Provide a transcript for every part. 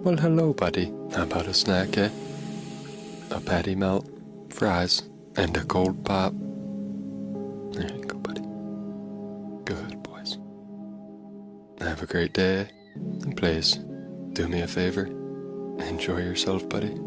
Well, hello, buddy. How about a snack, eh? A patty melt, fries, and a cold pop. There you go, buddy. Good, boys. Have a great day. And please, do me a favor. Enjoy yourself, buddy.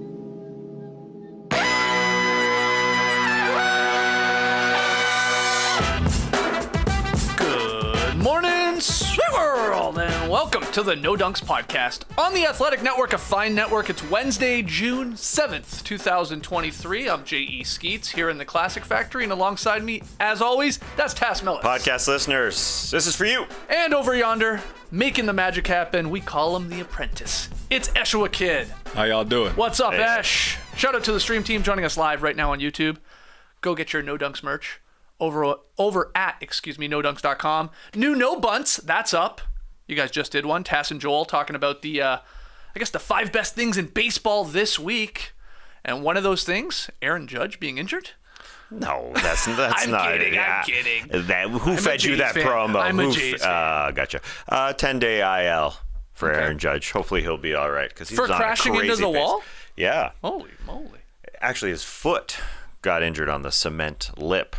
Good morning, sweet world, and welcome to the No Dunks podcast on the Athletic Network, a fine network. It's Wednesday, June 7th, 2023. I'm J.E. Skeets here in the Classic Factory, and alongside me, as always, that's Tass Millis. Podcast listeners, this is for you. And over yonder, making the magic happen, we call him the Apprentice. It's Eshua Kid. How y'all doing? What's up, Hey. Esh? Shout out to the stream team joining us live right now on YouTube. Go get your No Dunks merch over at NoDunks.com. New No Bunts, that's up. You guys just did one. Tass and Joel talking about the 5 best things in baseball this week. And one of those things, Aaron Judge being injured. No, that's I'm not. kidding, I'm kidding. Who fed you that Jays fan. promo? I'm a Jays fan. Gotcha. 10-day IL for Aaron Judge. Hopefully he'll be all right because he's For on crashing a crazy into the pace. wall? Yeah. Holy moly. Actually, his foot got injured on the cement lip.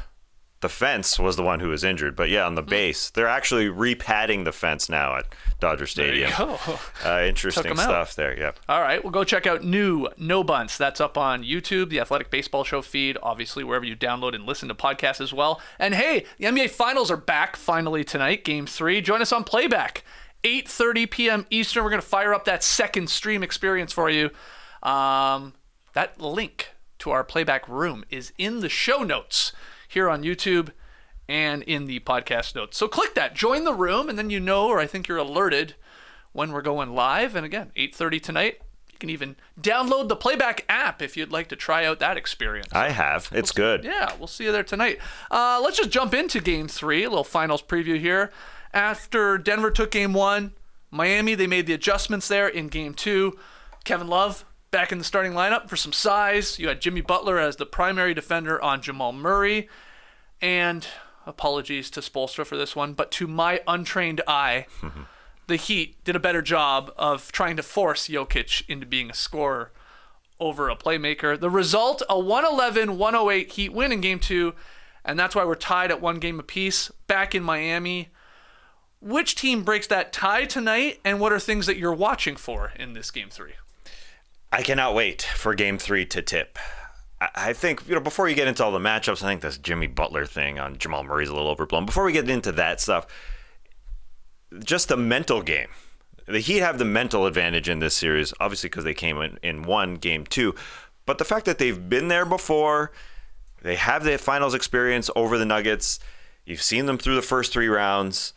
The fence was the one who was injured, but yeah, on the base. They're actually repadding the fence now at Dodger Stadium. There you go. Interesting Took 'em out. stuff there, yep. All right, well, go check out new No Bunts. That's up on YouTube, the Athletic Baseball Show feed, obviously wherever you download and listen to podcasts as well. And hey, the NBA Finals are back finally tonight, Game 3. Join us on Playback, 8:30 p.m. Eastern. We're going to fire up that second stream experience for you. That link to our Playback room is in the show notes here on YouTube and in the podcast notes. So click that, join the room, and then you know, or I think you're alerted when we're going live. And again, 8:30 tonight. You can even download the Playback app if you'd like to try out that experience. I have. It's good. Yeah, we'll see you there tonight. Let's just jump into Game 3, a little finals preview here. After Denver took Game 1, Miami, they made the adjustments there in Game 2. Kevin Love back in the starting lineup for some size. You had Jimmy Butler as the primary defender on Jamal Murray. And apologies to Spoelstra for this one, but to my untrained eye, the Heat did a better job of trying to force Jokic into being a scorer over a playmaker. The result, a 111-108 Heat win in Game 2, and that's why we're tied at one game apiece back in Miami. Which team breaks that tie tonight, and what are things that you're watching for in this Game 3? I cannot wait for Game 3 to tip. I think, before you get into all the matchups, I think this Jimmy Butler thing on Jamal Murray's a little overblown. Before we get into that stuff, just the mental game. The Heat have the mental advantage in this series, obviously because they came in one Game 2. But the fact that they've been there before, they have the finals experience over the Nuggets. You've seen them through the first 3 rounds.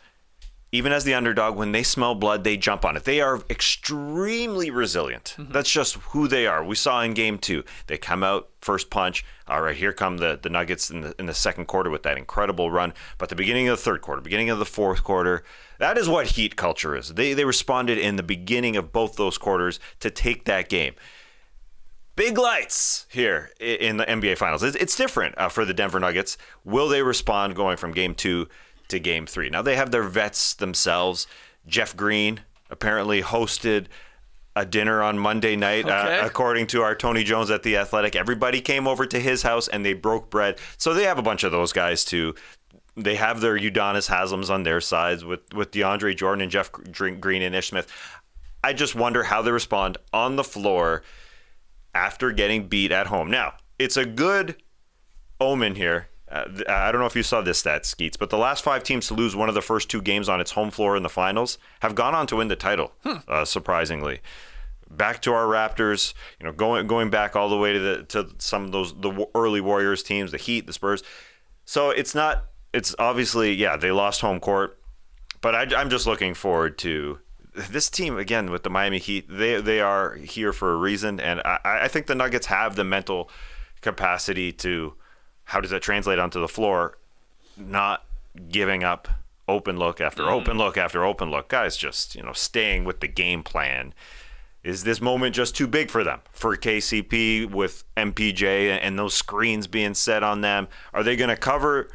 Even as the underdog, when they smell blood, they jump on it. They are extremely resilient. That's just who they are. We saw in Game 2. They come out, first punch. All right, here come the Nuggets in the second quarter with that incredible run. But the beginning of the third quarter, beginning of the fourth quarter, that is what Heat culture is. They responded in the beginning of both those quarters to take that game. Big lights here in the NBA Finals. It's different for the Denver Nuggets. Will they respond going from Game 2 to Game 3? Now, they have their vets themselves. Jeff Green apparently hosted a dinner on Monday night, according to our Tony Jones at The Athletic. Everybody came over to his house, and they broke bread. So they have a bunch of those guys, too. They have their Udonis Haslems on their sides with DeAndre Jordan and Jeff Green and Ish Smith. I just wonder how they respond on the floor after getting beat at home. Now, it's a good omen here. I don't know if you saw this stat, Skeets, but the last 5 teams to lose one of the first 2 games on its home floor in the finals have gone on to win the title, surprisingly. Back to our Raptors, going back all the way to some of the early Warriors teams, the Heat, the Spurs. So it's obviously, they lost home court, but I'm just looking forward to this team, again, with the Miami Heat. They are here for a reason, and I think the Nuggets have the mental capacity to, how does that translate onto the floor? Not giving up open look after open look after open look. Guys just, staying with the game plan. Is this moment just too big for them? For KCP with MPJ and those screens being set on them, are they going to cover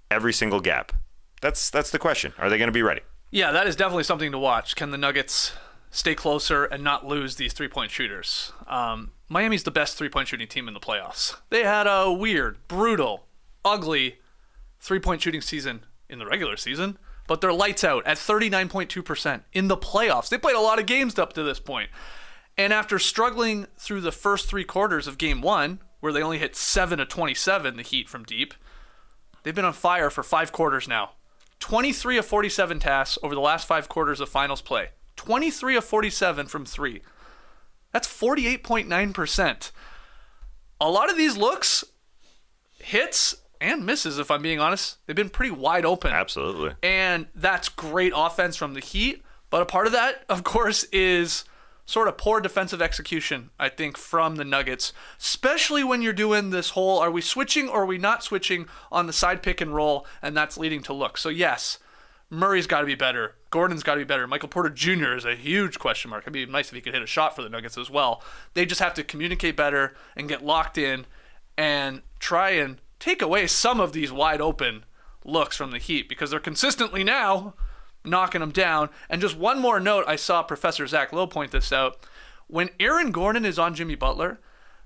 every single gap? That's the question. Are they going to be ready? Yeah, that is definitely something to watch. Can the Nuggets stay closer and not lose these three-point shooters. Miami's the best three-point shooting team in the playoffs. They had a weird, brutal, ugly three-point shooting season in the regular season, but they're lights out at 39.2% in the playoffs. They played a lot of games up to this point. And after struggling through the first three quarters of Game 1, where they only hit 7 of 27, the Heat from deep, they've been on fire for 5 quarters now. 23 of 47 tasks over the last 5 quarters of finals play. 23 of 47 from 3. That's 48.9%. A lot of these looks, hits, and misses, if I'm being honest, they've been pretty wide open. Absolutely. And that's great offense from the Heat. But a part of that, of course, is sort of poor defensive execution, I think, from the Nuggets, especially when you're doing this whole, are we switching or are we not switching on the side pick and roll, and that's leading to looks. So yes, Murray's got to be better. Gordon's got to be better. Michael Porter Jr. is a huge question mark. It'd be nice if he could hit a shot for the Nuggets as well. They just have to communicate better and get locked in and try and take away some of these wide open looks from the Heat, because they're consistently now knocking them down. And just one more note, I saw Professor Zach Lowe point this out. When Aaron Gordon is on Jimmy Butler,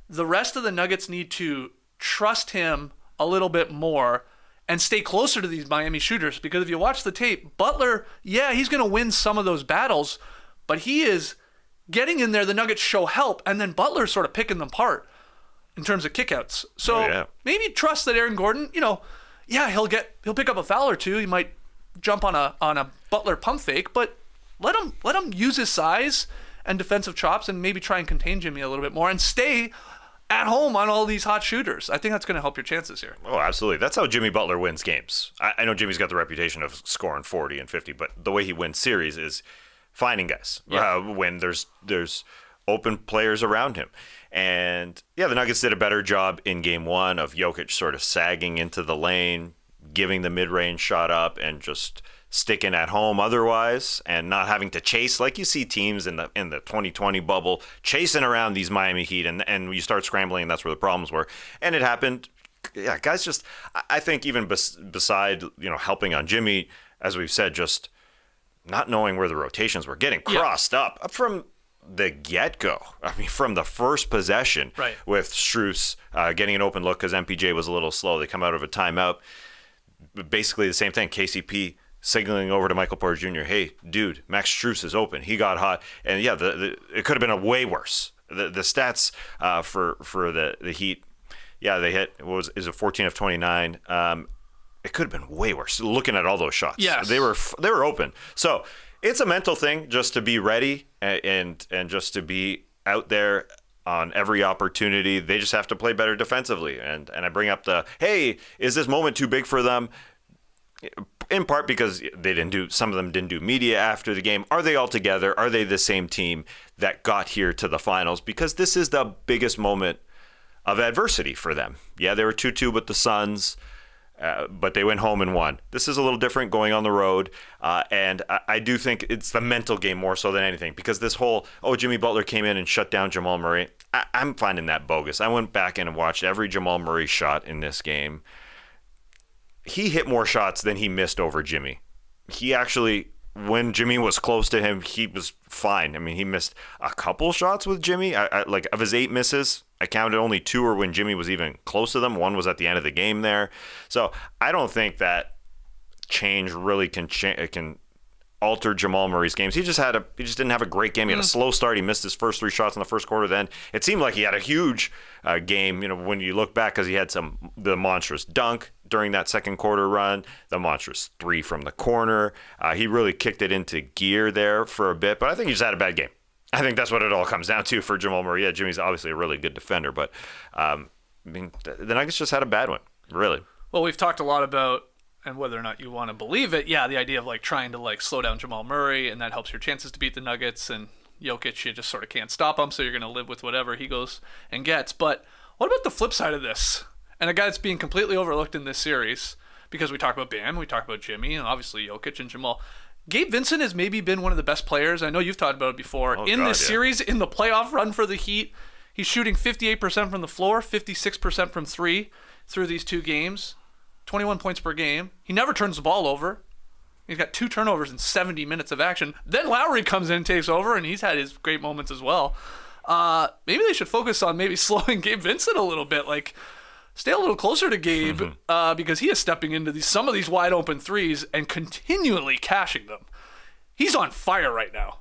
the rest of the Nuggets need to trust him a little bit more and stay closer to these Miami shooters, because if you watch the tape, Butler, yeah, he's going to win some of those battles, but he is getting in there, the Nuggets show help, and then Butler's sort of picking them apart in terms of kickouts. So maybe trust that Aaron Gordon, he'll pick up a foul or two. He might jump on a Butler pump fake, but let him use his size and defensive chops and maybe try and contain Jimmy a little bit more and stay at home on all these hot shooters. I think that's going to help your chances here. Oh, absolutely. That's how Jimmy Butler wins games. I know Jimmy's got the reputation of scoring 40 and 50, but the way he wins series is finding guys when there's open players around him. And the Nuggets did a better job in Game 1 of Jokic sort of sagging into the lane, giving the mid-range shot up, and just sticking at home otherwise, and not having to chase like you see teams in the 2020 bubble chasing around these Miami Heat, and you start scrambling, and that's where the problems were. And it happened. Yeah, guys, just I think even beside helping on Jimmy, as we've said, just not knowing where the rotations were, getting crossed up from the get-go. I mean, from the first possession, with Strus getting an open look because MPJ was a little slow. They come out of a timeout. Basically the same thing. KCP signaling over to Michael Porter Jr., hey, dude, Max Strus is open. He got hot. And it could have been a way worse. The stats for the Heat, they hit, is it 14 of 29? It could have been way worse. Looking at all those shots, they were open. So it's a mental thing, just to be ready and just to be out there on every opportunity. They just have to play better defensively. And I bring up hey, is this moment too big for them? In part because some of them didn't do media after the game. Are they all together? Are they the same team that got here to the finals? Because this is the biggest moment of adversity for them. Yeah, they were 2-2 with the Suns, but they went home and won. This is a little different going on the road, and I do think it's the mental game more so than anything, because this whole, Jimmy Butler came in and shut down Jamal Murray, I'm finding that bogus. I went back in and watched every Jamal Murray shot in this game. He hit more shots than he missed over Jimmy. He actually, when Jimmy was close to him, he was fine. I mean, he missed a couple shots with Jimmy. Like, of his 8 misses, I counted only 2 were when Jimmy was even close to them. 1 was at the end of the game there. So I don't think that change really can alter Jamal Murray's games. He just didn't have a great game. He had a slow start. He missed his first 3 shots in the first quarter. Then it seemed like he had a huge game, when you look back, because he had the monstrous dunk during that second quarter run, the monstrous 3 from the corner. He really kicked it into gear there for a bit, but I think he just had a bad game. I think that's what it all comes down to for Jamal Murray. Yeah, Jimmy's obviously a really good defender, but the Nuggets just had a bad one, really. Well, we've talked a lot about, and whether or not you want to believe it, the idea of trying to slow down Jamal Murray, and that helps your chances to beat the Nuggets, and Jokic, you just sort of can't stop him, so you're going to live with whatever he goes and gets. But what about the flip side of this? And a guy that's being completely overlooked in this series, because we talk about Bam, we talk about Jimmy, and obviously Jokic and Jamal. Gabe Vincent has maybe been one of the best players. I know you've talked about it before. Series, in the playoff run for the Heat, he's shooting 58% from the floor, 56% from 3 through these 2 games, 21 points per game. He never turns the ball over. He's got 2 turnovers in 70 minutes of action. Then Lowry comes in and takes over, and he's had his great moments as well. Maybe they should focus on maybe slowing Gabe Vincent a little bit. Like, stay a little closer to Gabe because he is stepping into some of these wide open threes and continually cashing them. He's on fire right now.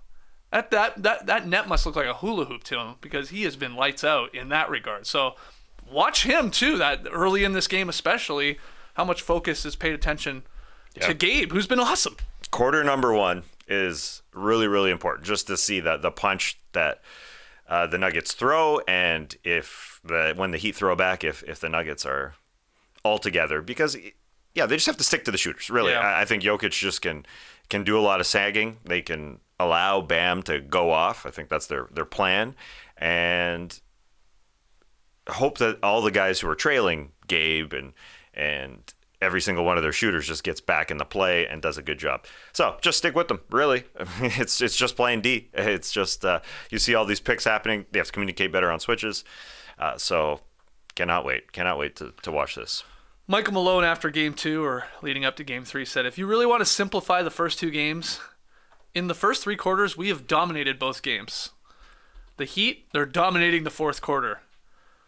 That net must look like a hula hoop to him because he has been lights out in that regard. So watch him too, that early in this game especially, how much focus is paid attention to Gabe, who's been awesome. Quarter number 1 is really, really important just to see the punch that the Nuggets throw, and when the Heat throw back, if the Nuggets are all together, because they just have to stick to the shooters. Really, I think Jokic just can do a lot of sagging. They can allow Bam to go off. I think that's their plan, and hope that all the guys who are trailing Gabe and every single one of their shooters just gets back in the play and does a good job. So just stick with them, really. I mean, it's just playing D. It's just you see all these picks happening. They have to communicate better on switches. So cannot wait to watch this. Michael Malone after Game 2 or leading up to Game 3 said, if you really want to simplify the first 2 games, in the first 3 quarters, we have dominated both games. The Heat, they're dominating the fourth quarter.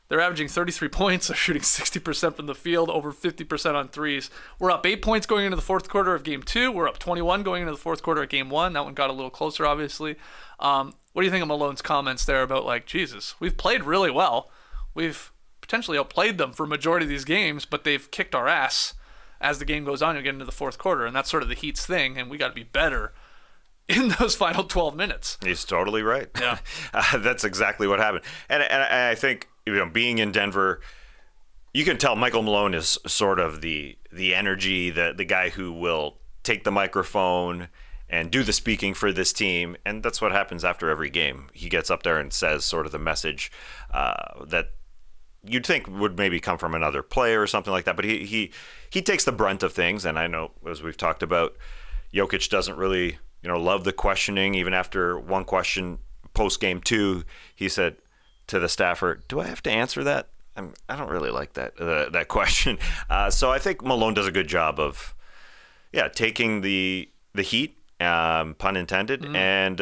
They're averaging 33 points. They're shooting 60% from the field, over 50% on threes. We're up 8 points going into the fourth quarter of Game 2. We're up 21 going into the fourth quarter of Game 1. That one got a little closer, obviously. What do you think of Malone's comments there about, like, Jesus, we've played really well. We've potentially outplayed them for a majority of these games, but they've kicked our ass as the game goes on. You get into the fourth quarter, and that's sort of the Heat's thing, and we got to be better in those final 12 minutes. He's totally right. Yeah. That's exactly what happened. And I think, being in Denver, you can tell Michael Malone is sort of the energy, the guy who will take the microphone and do the speaking for this team. And that's what happens after every game. He gets up there and says sort of the message that you'd think would maybe come from another player or something like that. But he takes the brunt of things. And I know, as we've talked about, Jokic doesn't really love the questioning. Even after one question post Game 2, he said to the staffer, "Do I have to answer that? I don't really like that question." So I think Malone does a good job of, taking the heat, pun intended, and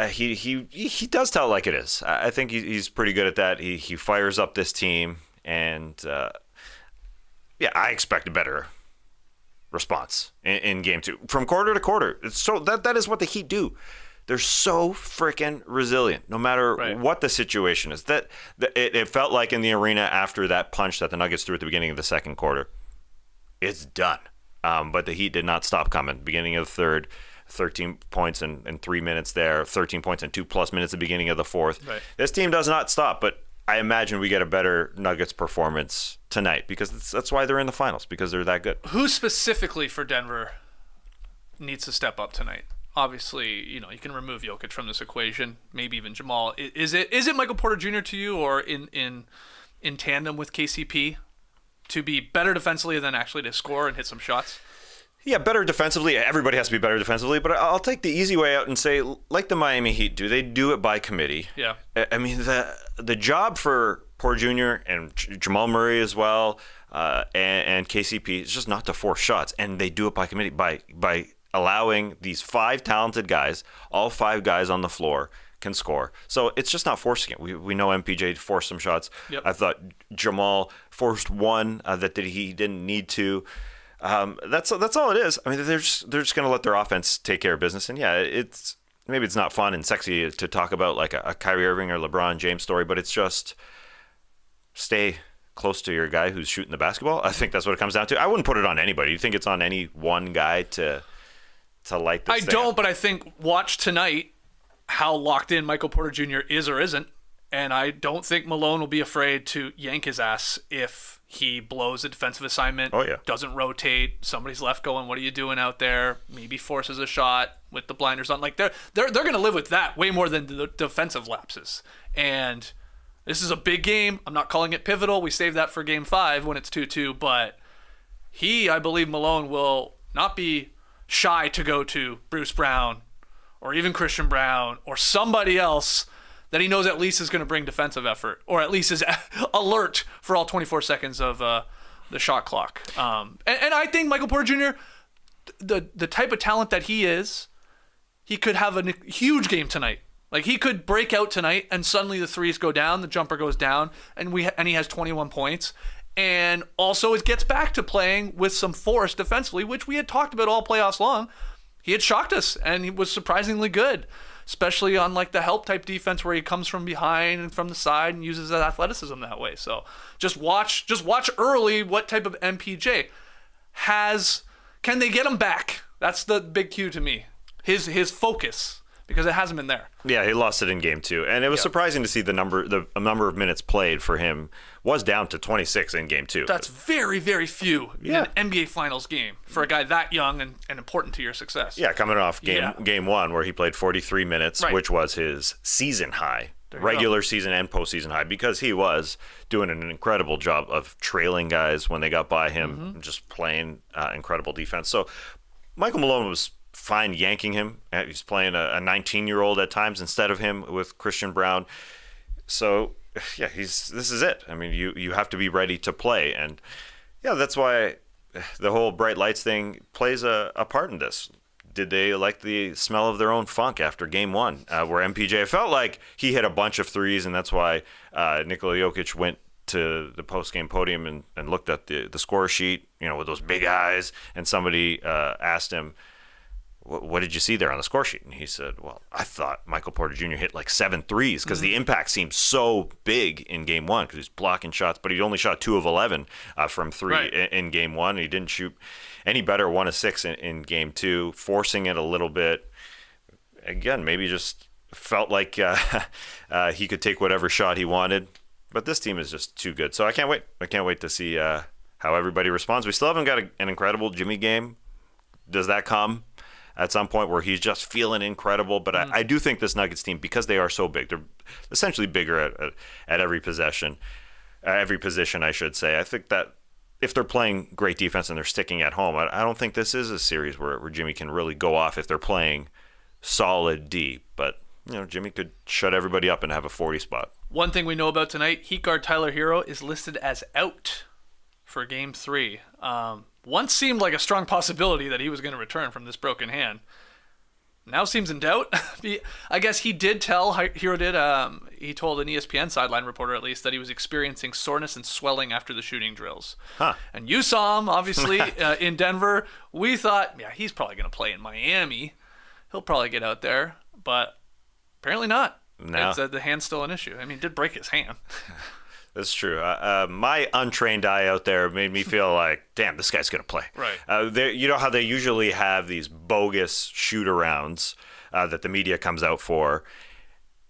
he does tell it like it is. I think he's pretty good at that. He fires up this team, and I expect a better response in Game 2 from quarter to quarter. So that is what the Heat do. They're so freaking resilient, no matter what the situation is. It felt like in the arena after that punch that the Nuggets threw at the beginning of the second quarter, it's done. But the Heat did not stop coming. Beginning of the third, 13 points in 3 minutes there, 13 points in 2+ minutes at the beginning of the fourth. Right. This team does not stop, but I imagine we get a better Nuggets performance tonight because that's why they're in the finals, because they're that good. Who specifically for Denver needs to step up tonight? Obviously, you can remove Jokic from this equation, maybe even Jamal. Is it Michael Porter Jr. to you, or in tandem with KCP, to be better defensively than actually to score and hit some shots? Yeah, better defensively. Everybody has to be better defensively, but I'll take the easy way out and say, like the Miami Heat do, they do it by committee. Yeah. I mean, the job for Porter Jr. and Jamal Murray as well, and KCP is just not to force shots, and they do it by committee by allowing these 5 talented guys, all 5 guys on the floor can score. So it's just not forcing it. We know MPJ forced some shots. Yep. I thought Jamal forced one that he didn't need to. That's all it is. I mean, they're just going to let their offense take care of business. And maybe it's not fun and sexy to talk about like a Kyrie Irving or LeBron James story, but it's just stay close to your guy who's shooting the basketball. I think that's what it comes down to. I wouldn't put it on anybody. You think it's on any one guy to light this thing? I don't, but I think watch tonight how locked in Michael Porter Jr. is or isn't, and I don't think Malone will be afraid to yank his ass if he blows a defensive assignment, doesn't rotate, somebody's left going, what are you doing out there? Maybe forces a shot with the blinders on. Like they're going to live with that way more than the defensive lapses. And this is a big game. I'm not calling it pivotal. We save that for Game 5 when it's 2-2, but I believe Malone will not be shy to go to Bruce Brown or even Christian Brown or somebody else that he knows at least is going to bring defensive effort, or at least is alert for all 24 seconds of the the shot clock. And I think Michael Porter Jr., the type of talent that he is, he could have a huge game tonight. Like, he could break out tonight and suddenly the threes go down, the jumper goes down, and he has 21 points. And also it gets back to playing with some force defensively, which we had talked about all playoffs long. He had shocked us, and he was surprisingly good, especially on like the help type defense where he comes from behind and from the side and uses his athleticism that way. So just watch early what type of MPJ has. Can they get him back? That's the big cue to me. His focus, because it hasn't been there. Yeah, he lost it in game 2, and it was surprising to see the number of minutes played for him was down to 26 in game 2. That's very, very few in an NBA Finals game for a guy that young and important to your success. Yeah, coming off game 1 where he played 43 minutes, which was his season high, regular season and postseason high, because he was doing an incredible job of trailing guys when they got by him, and just playing incredible defense. So Michael Malone was fine yanking him. He's playing a 19-year-old at times instead of him with Christian Brown. So yeah, this is it. I mean, you have to be ready to play, and yeah, that's why the whole bright lights thing plays a part in this. Did they like the smell of their own funk after game 1, where MPJ felt like he hit a bunch of threes, and that's why Nikola Jokic went to the post-game podium and looked at the score sheet, with those big eyes, and somebody asked him, what did you see there on the score sheet? And he said, well, I thought Michael Porter Jr. hit like 7 threes because the impact seemed so big in game 1 because he's blocking shots, but he only shot 2 of 11 from 3 in game 1. And he didn't shoot any better, 1 of 6 in game 2, forcing it a little bit. Again, maybe just felt like he could take whatever shot he wanted. But this team is just too good. So I can't wait. I can't wait to see how everybody responds. We still haven't got an incredible Jimmy game. Does that come at some point where he's just feeling incredible? But I do think this Nuggets team, because they are so big, they're essentially bigger at every position, I should say. I think that if they're playing great defense and they're sticking at home, I don't think this is a series where Jimmy can really go off if they're playing solid D. But Jimmy could shut everybody up and have a 40 spot. One thing we know about tonight, Heat guard Tyler Herro is listed as out for game 3. Once seemed like a strong possibility that he was going to return from this broken hand. Now seems in doubt. I guess he did tell, Herro did, he told an ESPN sideline reporter at least, that he was experiencing soreness and swelling after the shooting drills. And you saw him, obviously, in Denver. We thought, he's probably going to play in Miami. He'll probably get out there. But apparently not. No. The hand's still an issue. I mean, he did break his hand. That's true. My untrained eye out there made me feel like, damn, this guy's going to play. Right. You know how they usually have these bogus shoot-arounds that the media comes out for?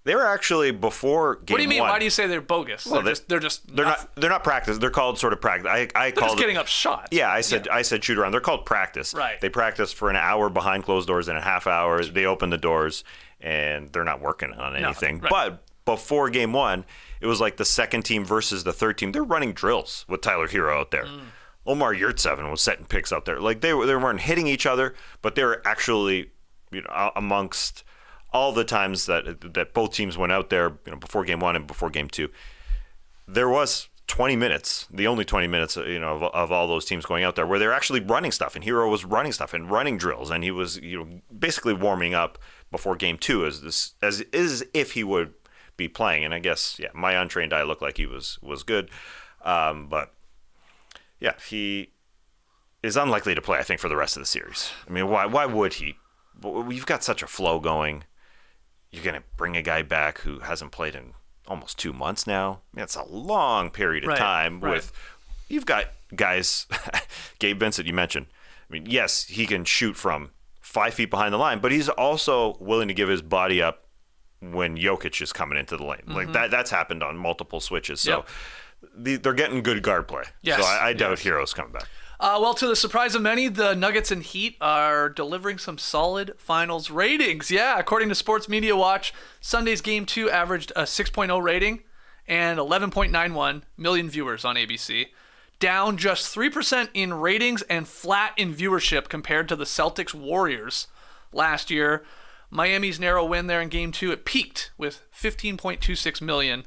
They were actually before game 1. What do you mean? Why do you say they're bogus? Well, they're not practice. They're called sort of practice. They're just getting up shots. Yeah, I said shoot around. They're called practice. Right. They practice for an hour behind closed doors and a half hour. They open the doors and they're not working on anything. Right. But before game 1, it was like the second team versus the third team. They're running drills with Tyler Herro out there. Omar Yurtseven was setting picks out there. Like they weren't hitting each other, but they were actually, amongst all the times that both teams went out there, before game 1 and before game 2, there was 20 minutes, the only 20 minutes, of all those teams going out there where they're actually running stuff, and Herro was running stuff and running drills, and he was, basically warming up before game 2 as if he would be playing. And I guess, my untrained eye looked like he was good. But yeah, he is unlikely to play, I think, for the rest of the series. I mean, why would he? You've got such a flow going. You're going to bring a guy back who hasn't played in almost 2 months now. I mean, it's a long period of time. You've got guys, Gabe Vincent, you mentioned. I mean, yes, he can shoot from 5 feet behind the line, but he's also willing to give his body up when Jokic is coming into the lane. Like that's happened on multiple switches. So they're getting good guard play. Yes. So I doubt Herro's coming back. Well, to the surprise of many, the Nuggets and Heat are delivering some solid finals ratings. Yeah, according to Sports Media Watch, Sunday's Game 2 averaged a 6.0 rating and 11.91 million viewers on ABC. Down just 3% in ratings and flat in viewership compared to the Celtics Warriors last year. Miami's narrow win there in Game 2, it peaked with 15.26 million.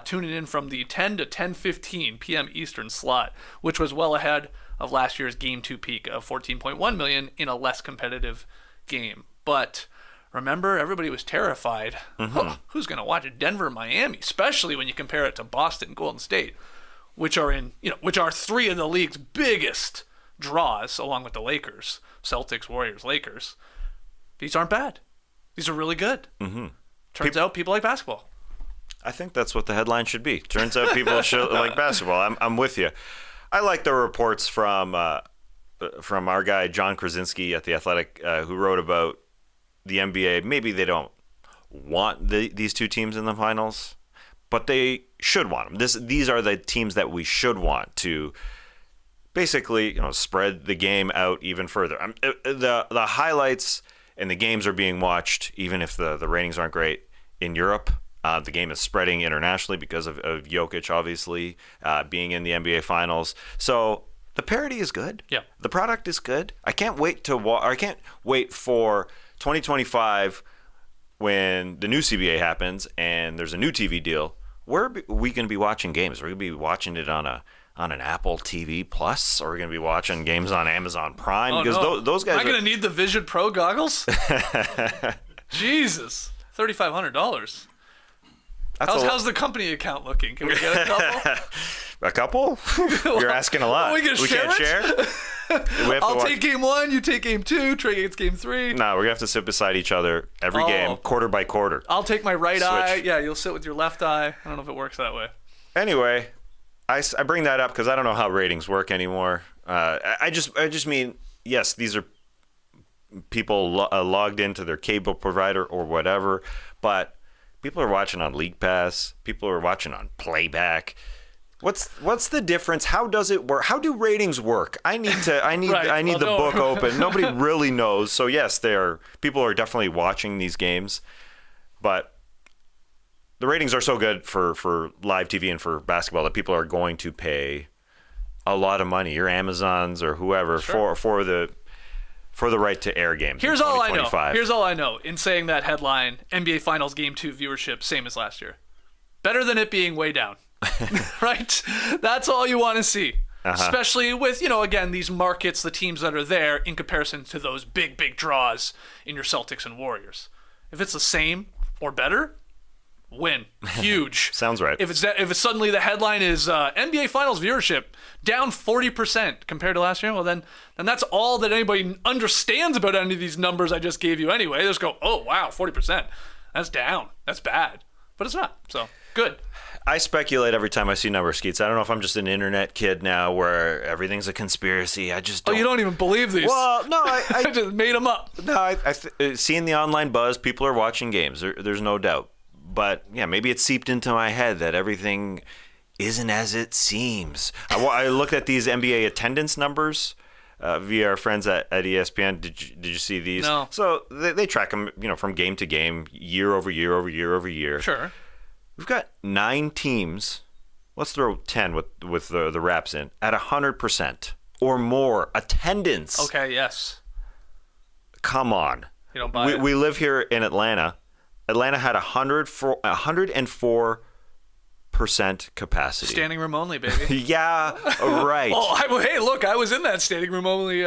tuning in from the 10 to 10:15 p.m. Eastern slot, which was well ahead of last year's Game 2 peak of 14.1 million in a less competitive game. But remember, everybody was terrified. Who's going to watch Denver, Miami, especially when you compare it to Boston, Golden State, which are three of the league's biggest draws, along with the Lakers, Celtics, Warriors, Lakers. These aren't bad. These are really good. Turns out people like basketball. I think that's what the headline should be. Turns out people should like basketball. I'm with you. I like the reports from our guy John Krasinski at The Athletic, who wrote about the NBA. Maybe they don't want these two teams in the finals, but they should want them. These are the teams that we should want to basically, spread the game out even further. The highlights and the games are being watched, even if the ratings aren't great in Europe. The game is spreading internationally because of Jokic, obviously, being in the NBA Finals. So the parity is good. Yeah. The product is good. I can't wait I can't wait for 2025 when the new CBA happens and there's a new TV deal. Where are we going to be watching games? Are we going to be watching it on an Apple TV Plus, or are we going to be watching games on Amazon Prime? Because those guys am I going to need the Vision Pro goggles? Jesus, $3,500. How's the company account looking? Can we get a couple? A couple? You're asking a lot. We can't share? I'll take game 1, you take game 2, Trey gets game 3. No, we're going to have to sit beside each other every game, quarter by quarter. I'll take my right eye. Yeah, you'll sit with your left eye. I don't know if it works that way. Anyway, I bring that up because I don't know how ratings work anymore. I just mean, yes, these are people logged into their cable provider or whatever, but people are watching on League Pass. People are watching on Playback. What's the difference? How does it work? How do ratings work? I need the book open. Nobody really knows. So yes, people are definitely watching these games, but the ratings are so good for live TV and for basketball that people are going to pay a lot of money, your Amazons or whoever, for the right to air games. Here's all I know in saying that headline, NBA Finals Game 2 viewership, same as last year. Better than it being way down. Right? That's all you want to see. Especially with, again, these markets, the teams that are there in comparison to those big, big draws in your Celtics and Warriors. If it's the same or better, win. Huge. Sounds right. If it's suddenly the headline is NBA Finals viewership down 40% compared to last year, well then that's all that anybody understands about any of these numbers I just gave you anyway. They just go, oh wow, 40%. That's down. That's bad. But it's not. So good. I speculate every time I see number Skeets. I don't know if I'm just an internet kid now where everything's a conspiracy. I just don't. Oh, you don't even believe these? Well, no, I just made them up. No, seeing the online buzz, people are watching games. There's no doubt. But yeah, maybe it seeped into my head that everything isn't as it seems. I looked at these NBA attendance numbers via our friends at ESPN. Did you see these? No. So they track them, from game to game, year over year over year over year. Sure. We've got 9 teams. Let's throw 10 with the Raps in at 100% or more attendance. Okay. Yes. Come on. You don't buy it. We live here in Atlanta. Atlanta had 104% capacity. Standing room only, baby. Yeah, right. Hey, look, I was in that standing room only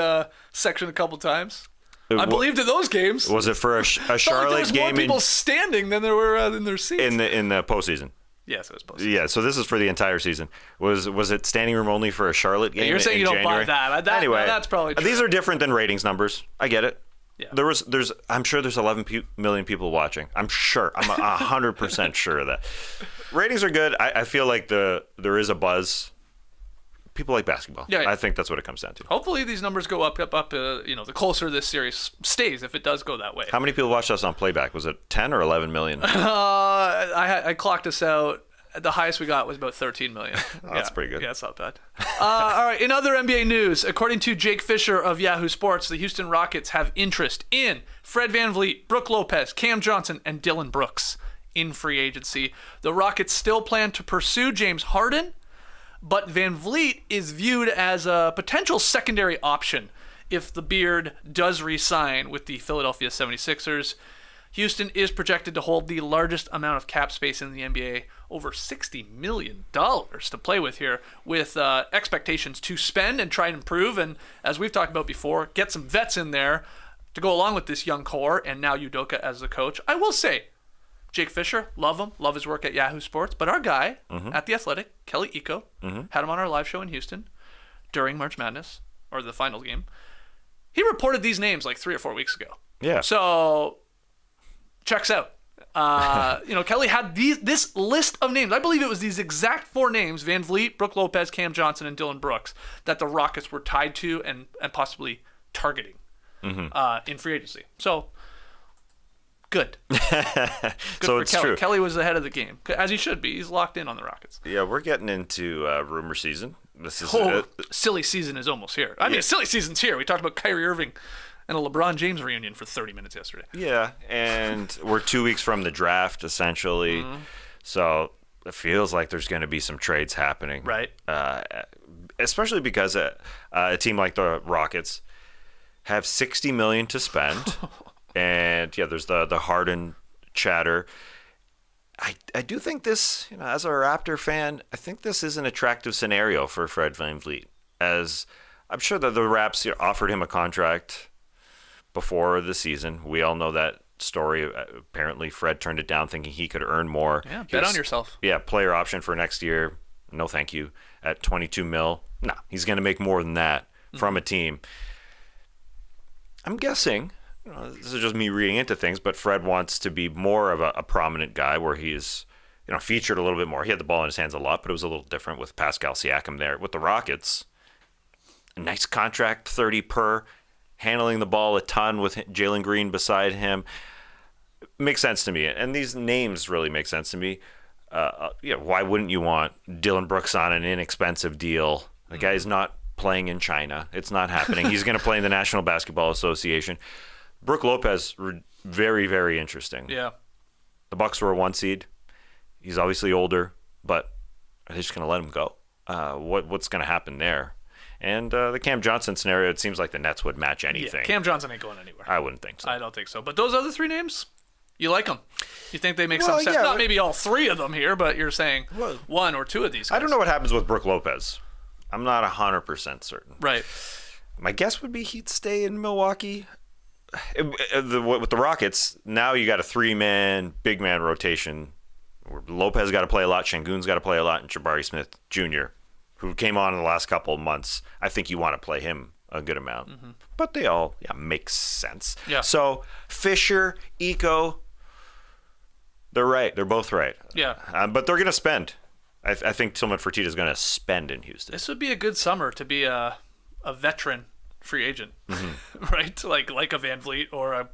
section a couple times. I believed in those games. Was it for a Charlotte there was game? More people standing than there were in their seats. In the postseason. Yes, it was postseason. Yeah, so this is for the entire season. Was it standing room only for a Charlotte game? You're saying in you don't January? buy that. Anyway, that's probably true. These are different than ratings numbers. I get it. Yeah. I'm sure there's 11 million people watching. I'm sure. I'm 100% sure of that. Ratings are good. I feel like there is a buzz. People like basketball. Yeah. I think that's what it comes down to. Hopefully these numbers go up. The closer this series stays, if it does go that way. How many people watched us on Playback? Was it 10 or 11 million? I clocked us out. The highest we got was about 13 million. That's pretty good. Yeah, that's not bad. All right, in other NBA news, according to Jake Fisher of Yahoo Sports, the Houston Rockets have interest in Fred VanVleet, Brook Lopez, Cam Johnson, and Dillon Brooks in free agency. The Rockets still plan to pursue James Harden, but VanVleet is viewed as a potential secondary option if the Beard does re-sign with the Philadelphia 76ers. Houston is projected to hold the largest amount of cap space in the NBA over $60 million to play with here, with expectations to spend and try and improve. And as we've talked about before, get some vets in there to go along with this young core, and now Udoka as the coach. I will say, Jake Fisher, love him, love his work at Yahoo Sports, but our guy at The Athletic, Kelly Iko, had him on our live show in Houston during March Madness, or the finals game. He reported these names like 3 or 4 weeks ago. Yeah. So, checks out. Kelly had this list of names. I believe it was these exact 4 names, VanVleet, Brook Lopez, Cam Johnson, and Dillon Brooks, that the Rockets were tied to and possibly targeting in free agency. So, good. Good So for it's Kelly. true. Kelly was ahead of the game, as he should be. He's locked in on the Rockets. Yeah, we're getting into rumor season. This is Silly season is almost here. I mean, silly season's here. We talked about Kyrie Irving and a LeBron James reunion for 30 minutes yesterday. yeah, and we're 2 weeks from the draft essentially, so it feels like there's going to be some trades happening, Right. Especially because a team like the Rockets have $60 million to spend, and yeah, there's the Harden chatter. I do think this, as a Raptor fan, I think this is an attractive scenario for Fred VanVleet, as I'm sure that the Raps offered him a contract before the season. We all know that story. Apparently, Fred turned it down thinking he could earn more. Yeah, bet on yourself. Yeah, player option for next year. No, thank you. At 22 mil. No, he's going to make more than that from a team. I'm guessing, this is just me reading into things, but Fred wants to be more of a prominent guy where he's, featured a little bit more. He had the ball in his hands a lot, but it was a little different with Pascal Siakam there. With the Rockets, a nice contract, 30 per, handling the ball a ton with Jalen Green beside him. Makes sense to me. And these names really make sense to me. Why wouldn't you want Dillon Brooks on an inexpensive deal? The guy's not playing in China. It's not happening. He's going to play in the National Basketball Association. Brook Lopez, very, very interesting. Yeah. The Bucks were a 1 seed. He's obviously older, but are they just going to let him go? What's going to happen there? And the Cam Johnson scenario, it seems like the Nets would match anything. Yeah, Cam Johnson ain't going anywhere. I wouldn't think so. I don't think so. But those other 3 names, you like them? You think they make some sense? yeah, Not maybe all 3 of them here, but you're saying 1 or 2 of these guys. I don't know what happens with Brook Lopez. I'm not 100% certain. Right. My guess would be he'd stay in Milwaukee. With the Rockets, now you got a 3-man, big man rotation. Where Lopez got to play a lot, Şengün's got to play a lot, and Jabari Smith Jr., who came on in the last couple of months. I think you want to play him a good amount. But they all make sense. Yeah. So Fisher, Iko, they're right. They're both right. Yeah. But they're going to spend. I think Tillman Fertitta is going to spend in Houston. This would be a good summer to be a veteran free agent, right? Like a VanVleet or a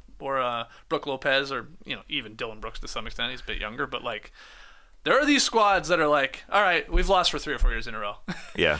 Brook Lopez, or even Dillon Brooks to some extent. He's a bit younger, but like there are these squads that are like, all right, we've lost for 3 or 4 years in a row. Yeah.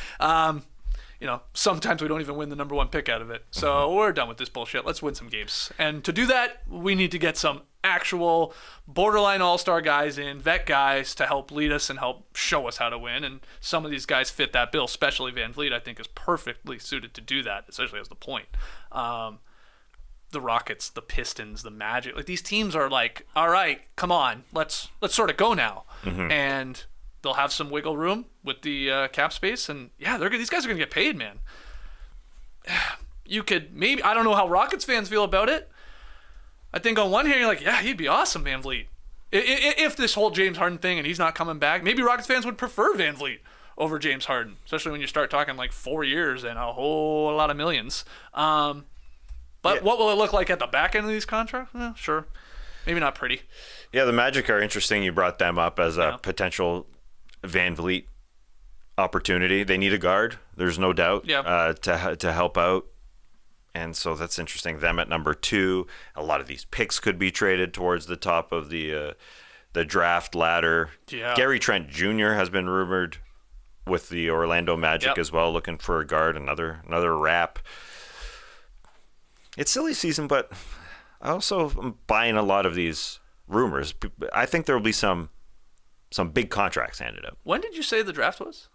Sometimes we don't even win the number 1 pick out of it. So we're done with this bullshit. Let's win some games. And to do that, we need to get some actual borderline all-star guys in, vet guys to help lead us and help show us how to win. And some of these guys fit that bill, especially VanVleet, I think is perfectly suited to do that, especially as the point. The Rockets, the Pistons, the Magic, like these teams are like, all right, come on, let's sort of go now. And they'll have some wiggle room with the cap space, and yeah, these guys are gonna get paid, man. You could maybe, I don't know how Rockets fans feel about it. I think on one hand you're like, yeah, he'd be awesome, VanVleet. If this whole James Harden thing and he's not coming back, maybe Rockets fans would prefer VanVleet over James Harden, especially when you start talking like 4 years and a whole lot of millions. But what will it look like at the back end of these contracts? Sure. Maybe not pretty. Yeah, the Magic are interesting. You brought them up as a potential VanVleet opportunity. They need a guard. There's no doubt to help out. And so that's interesting. Them at number 2. A lot of these picks could be traded towards the top of the draft ladder. Yeah. Gary Trent Jr. has been rumored with the Orlando Magic as well, looking for a guard, another Rap. It's silly season, but I also am buying a lot of these rumors. I think there will be some big contracts handed out. When did you say the draft was?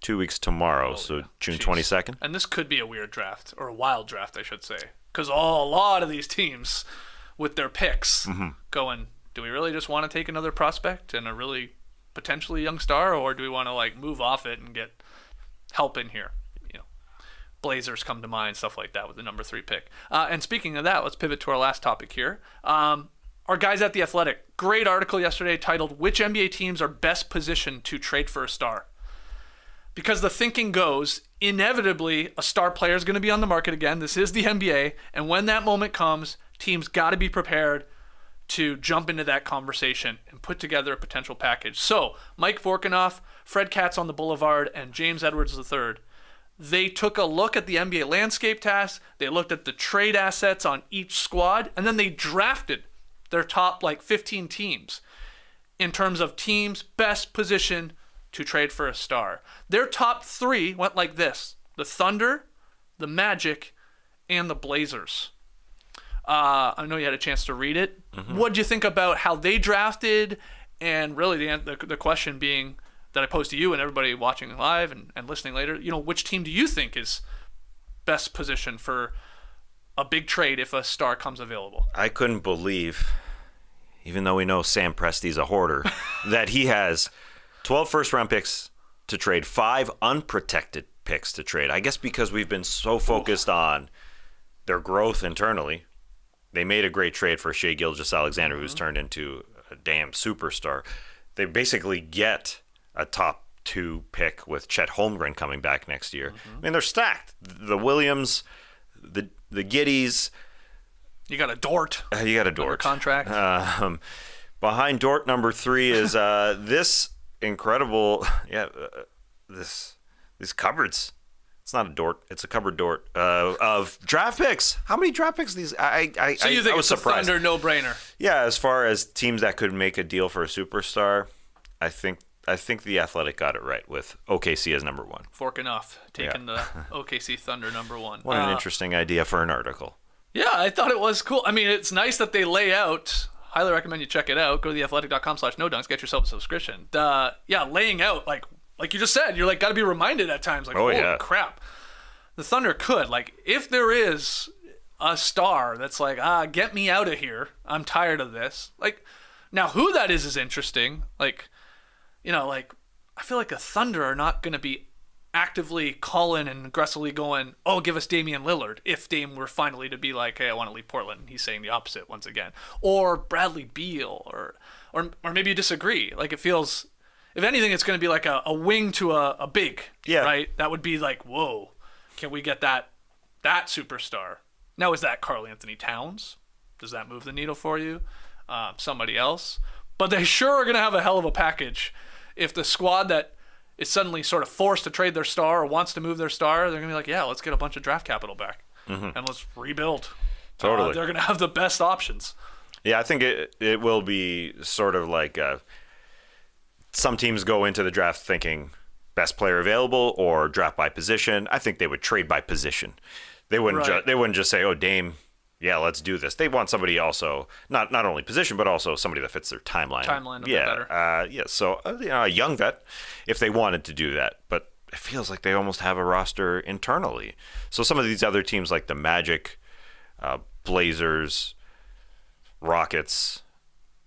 2 weeks tomorrow, so June 22nd. And this could be a weird draft, or a wild draft, I should say. Because a lot of these teams, with their picks, going, do we really just want to take another prospect and a really potentially young star, or do we want to like move off it and get help in here? Blazers come to mind, stuff like that with the number 3 pick. And speaking of that, let's pivot to our last topic here. Our guys at The Athletic, great article yesterday titled, "Which NBA teams are best positioned to trade for a star?" Because the thinking goes, inevitably, a star player is going to be on the market again. This is the NBA. And when that moment comes, teams got to be prepared to jump into that conversation and put together a potential package. So, Mike Vorkanoff, Fred Katz on the Boulevard, and James Edwards III, they took a look at the NBA landscape task. They looked at the trade assets on each squad, and then they drafted their top 15 teams in terms of teams best positioned to trade for a star. Their top 3 went like this: the Thunder, the Magic, and the Blazers. I know you had a chance to read it. Mm-hmm. What did you think about how they drafted? And really the question being that I posed to you and everybody watching live and listening later, which team do you think is best positioned for a big trade if a star comes available? I couldn't believe, even though we know Sam Presti's a hoarder, that he has 12 first-round picks to trade, 5 unprotected picks to trade. I guess because we've been so focused on their growth internally. They made a great trade for Shai Gilgeous-Alexander, who's turned into a damn superstar. They basically get a top 2 pick with Chet Holmgren coming back next year. I mean, they're stacked. The Williams, the Giddies. You got a Dort. You got a Dort. Under contract. Behind Dort, number 3 is this incredible, these cupboards. It's not a Dort. It's a cupboard Dort of draft picks. How many draft picks these? So you think it's surprised. A Thunder no-brainer? Yeah, as far as teams that could make a deal for a superstar, I think the Athletic got it right with OKC as number 1. Vorkanoff taking the OKC Thunder number 1. What an interesting idea for an article. Yeah, I thought it was cool. I mean, it's nice that they lay out. Highly recommend you check it out. Go to theathletic.com/nodunks. Get yourself a subscription. Laying out like you just said, you're got to be reminded at times. Holy crap, the Thunder could if there is a star that's get me out of here. I'm tired of this. Now who that is interesting. I feel like the Thunder are not going to be actively calling and aggressively going, oh, give us Damian Lillard, if Dame were finally to be hey, I want to leave Portland. He's saying the opposite once again. Or Bradley Beal, or maybe you disagree. It feels, if anything, it's going to be a wing to a big, right? That would be whoa, can we get that superstar? Now, is that Karl Anthony Towns? Does that move the needle for you? Somebody else? But they sure are going to have a hell of a package if the squad that is suddenly sort of forced to trade their star or wants to move their star, they're going to be let's get a bunch of draft capital back and let's rebuild. Totally. They're going to have the best options. Yeah, I think it will be sort of some teams go into the draft thinking best player available or draft by position. I think they would trade by position. They wouldn't just say, oh, Dame, yeah, let's do this. They want somebody also, not only position, but also somebody that fits their timeline. A bit better. So a young vet, if they wanted to do that. But it feels like they almost have a roster internally. So some of these other teams like the Magic, Blazers, Rockets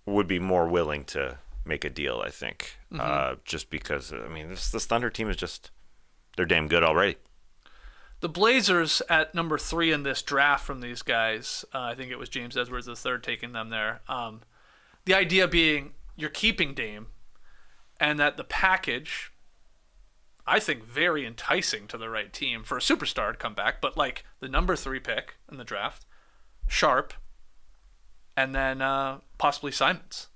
would be more willing to make a deal, I think. Just because, this Thunder team is they're damn good already. The Blazers at number 3 in this draft from these guys, I think it was James Edwards III taking them there. The idea being you're keeping Dame, and that the package, I think, very enticing to the right team for a superstar to come back. But the number 3 pick in the draft, Sharp, and then possibly Simons.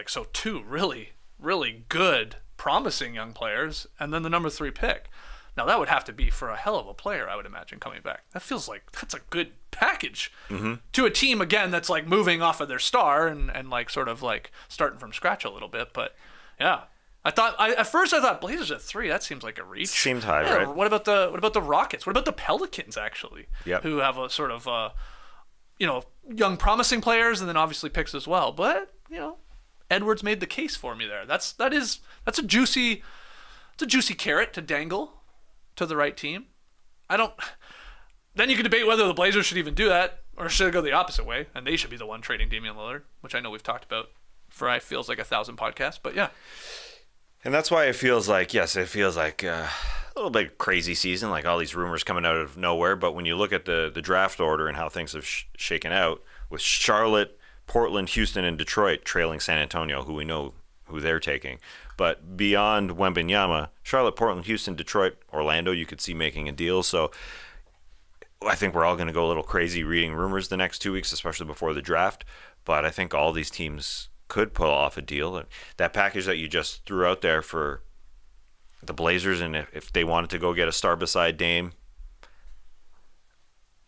So 2 really, really good, promising young players, and then the number 3 pick. Now, that would have to be for a hell of a player, I would imagine, coming back. That feels like that's a good package to a team, again, that's moving off of their star and starting from scratch a little bit. But, yeah. At first I thought Blazers at 3, that seems like a reach. Seemed high, right? What about the Rockets? What about the Pelicans, actually? Yep. Who have a sort of, young promising players and then obviously picks as well. But, Edwards made the case for me there. That's a juicy carrot to dangle to the right team. Then you could debate whether the Blazers should even do that or should it go the opposite way, and they should be the one trading Damian Lillard, which I know we've talked about for feels like 1,000 podcasts, but yeah. And that's why it feels like a little bit crazy season, like all these rumors coming out of nowhere. But when you look at the draft order and how things have shaken out, with Charlotte, Portland, Houston, and Detroit trailing San Antonio, who we know who they're taking. But beyond Wembanyama, Charlotte, Portland, Houston, Detroit, Orlando, you could see making a deal. So I think we're all going to go a little crazy reading rumors the next 2 weeks, especially before the draft. But I think all these teams could pull off a deal. That package that you just threw out there for the Blazers, and if they wanted to go get a star beside Dame,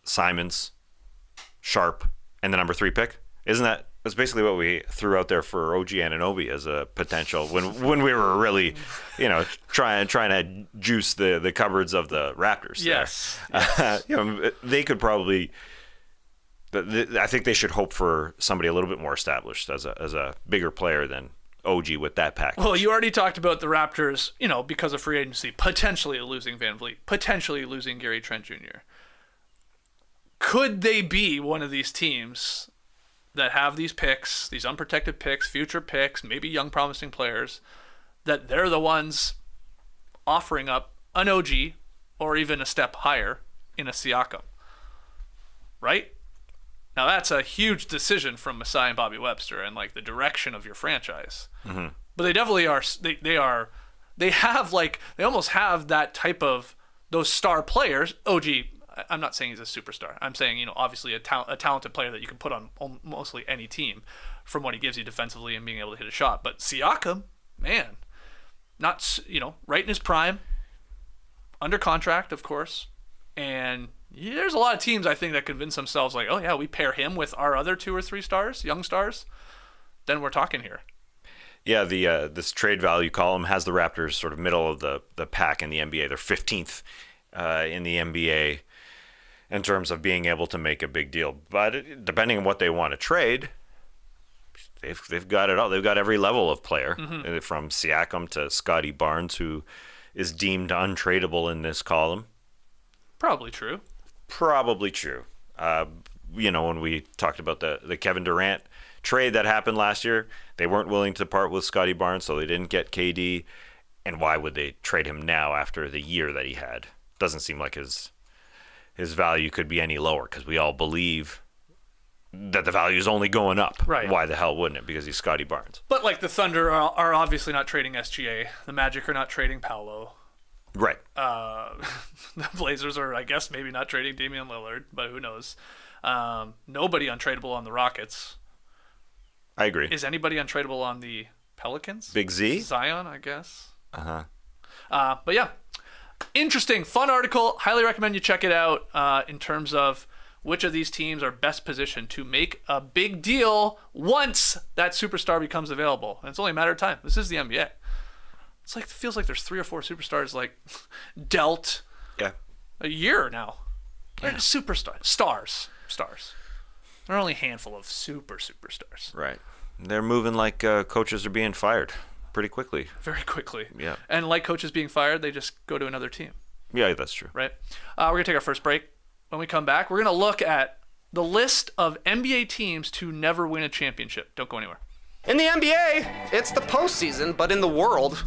Simons, Sharp, and the number 3 pick, that's basically what we threw out there for OG Anunoby as a potential when we were really, trying to juice the cupboards of the Raptors. Yes. They could probably. I think they should hope for somebody a little bit more established as a bigger player than OG with that package. Well, you already talked about the Raptors, because of free agency, potentially losing VanVleet, potentially losing Gary Trent Jr. Could they be one of these teams that have these picks, these unprotected picks, future picks, maybe young promising players, that they're the ones offering up an OG or even a step higher in a Siakam? Right? Now that's a huge decision from Masai and Bobby Webster and like the direction of your franchise. Mm-hmm. But they definitely are. They almost have that type of those star players. OG. I'm not saying he's a superstar. I'm saying obviously a talented player that you can put on mostly any team from what he gives you defensively and being able to hit a shot. But Siakam, man, not right in his prime, under contract, of course, and. Yeah, there's a lot of teams I think that convince themselves like, oh yeah, we pair him with our other 2 or 3 stars, young stars, then we're talking here. Yeah, this trade value column has the Raptors sort of middle of the pack in the NBA. They're 15th in the NBA in terms of being able to make a big deal. But depending on what they want to trade, they've got it all. They've got every level of player, from Siakam to Scotty Barnes, who is deemed untradeable in this column. Probably true. When we talked about the Kevin Durant trade that happened last year, they weren't willing to part with Scotty Barnes, so they didn't get KD. And why would they trade him now after the year that he had? Doesn't seem like his value could be any lower, because we all believe that the value is only going up. Right. Why the hell wouldn't it? Because he's Scotty Barnes. But like the Thunder are obviously not trading SGA. The Magic are not trading Paolo. Right. The Blazers are, I guess, maybe not trading Damian Lillard, but who knows? Nobody untradeable on the Rockets. I agree. Is anybody untradeable on the Pelicans? Big Z? Zion, I guess. Uh-huh. But yeah, interesting, fun article. Highly recommend you check it out in terms of which of these teams are best positioned to make a big deal once that superstar becomes available. And it's only a matter of time. This is the NBA. It feels like there's 3 or 4 superstars dealt a year now. They're superstars. Stars. There are only a handful of superstars. Right. They're moving like coaches are being fired pretty quickly. Very quickly. Yeah. And like coaches being fired, they just go to another team. Yeah, that's true. Right. We're going to take our first break. When we come back, we're going to look at the list of NBA teams to never win a championship. Don't go anywhere. In the NBA, it's the postseason, but in the world,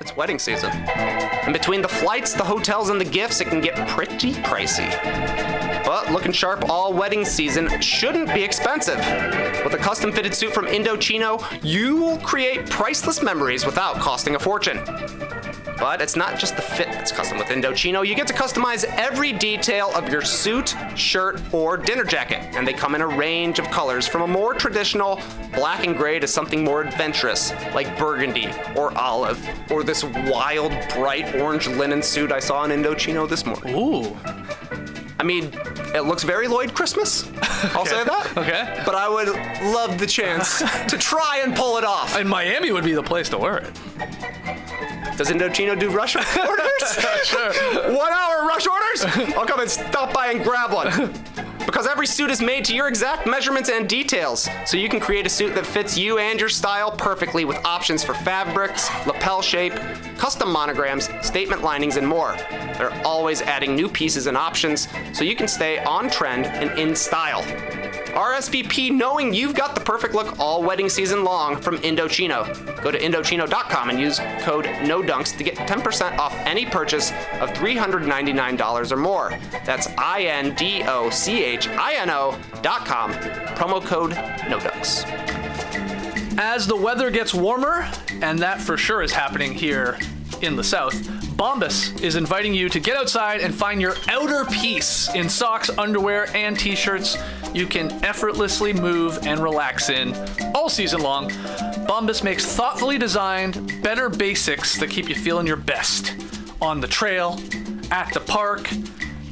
it's wedding season. And between the flights, the hotels, and the gifts, it can get pretty pricey. But looking sharp all wedding season shouldn't be expensive. With a custom-fitted suit from Indochino, you'll create priceless memories without costing a fortune. But it's not just the fit that's custom with Indochino. You get to customize every detail of your suit, shirt, or dinner jacket. And they come in a range of colors, from a more traditional black and gray to something more adventurous, like burgundy or olive, or this wild, bright orange linen suit I saw in Indochino this morning. Ooh. I mean, it looks very Lloyd Christmas. I'll say that. Okay. But I would love the chance to try and pull it off. And Miami would be the place to wear it. Does Indochino do rush orders? Sure. 1 hour rush orders? I'll come and stop by and grab one. Because every suit is made to your exact measurements and details, so you can create a suit that fits you and your style perfectly, with options for fabrics, lapel shape, custom monograms, statement linings, and more. They're always adding new pieces and options so you can stay on trend and in style. RSVP knowing you've got the perfect look all wedding season long from Indochino. Go to Indochino.com and use code NODUNKS to get 10% off any purchase of $399 or more. That's INDOCHINO.com. Promo code NODUNKS. As the weather gets warmer, and that for sure is happening here in the South, Bombas is inviting you to get outside and find your outer piece in socks, underwear, and t-shirts you can effortlessly move and relax in all season long. Bombas makes thoughtfully designed, better basics that keep you feeling your best. On the trail, at the park,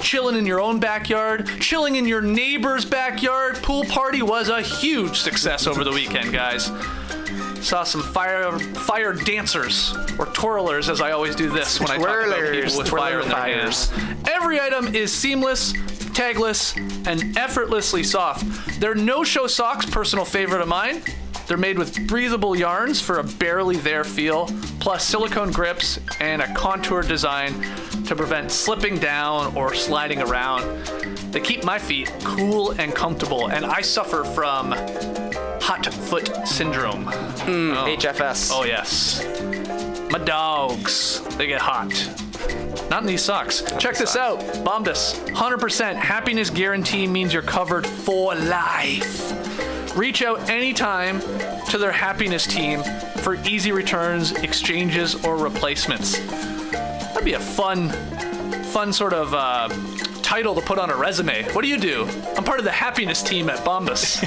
chilling in your own backyard, chilling in your neighbor's backyard. Pool party was a huge success over the weekend, guys. Saw some fire dancers, or twirlers, as I always do this when I talk about people with fire in their hands. Every item is seamless, tagless, and effortlessly soft. They're no-show socks, personal favorite of mine. They're made with breathable yarns for a barely there feel, plus silicone grips and a contour design to prevent slipping down or sliding around. They keep my feet cool and comfortable, and I suffer from hot foot syndrome. HFS. Oh, yes. My dogs, they get hot. Not in these socks. Check this out. Bombas. 100% happiness guarantee means you're covered for life. Reach out anytime to their happiness team for easy returns, exchanges, or replacements. That'd be a fun sort of title to put on a resume. What do you do? I'm part of the happiness team at Bombas.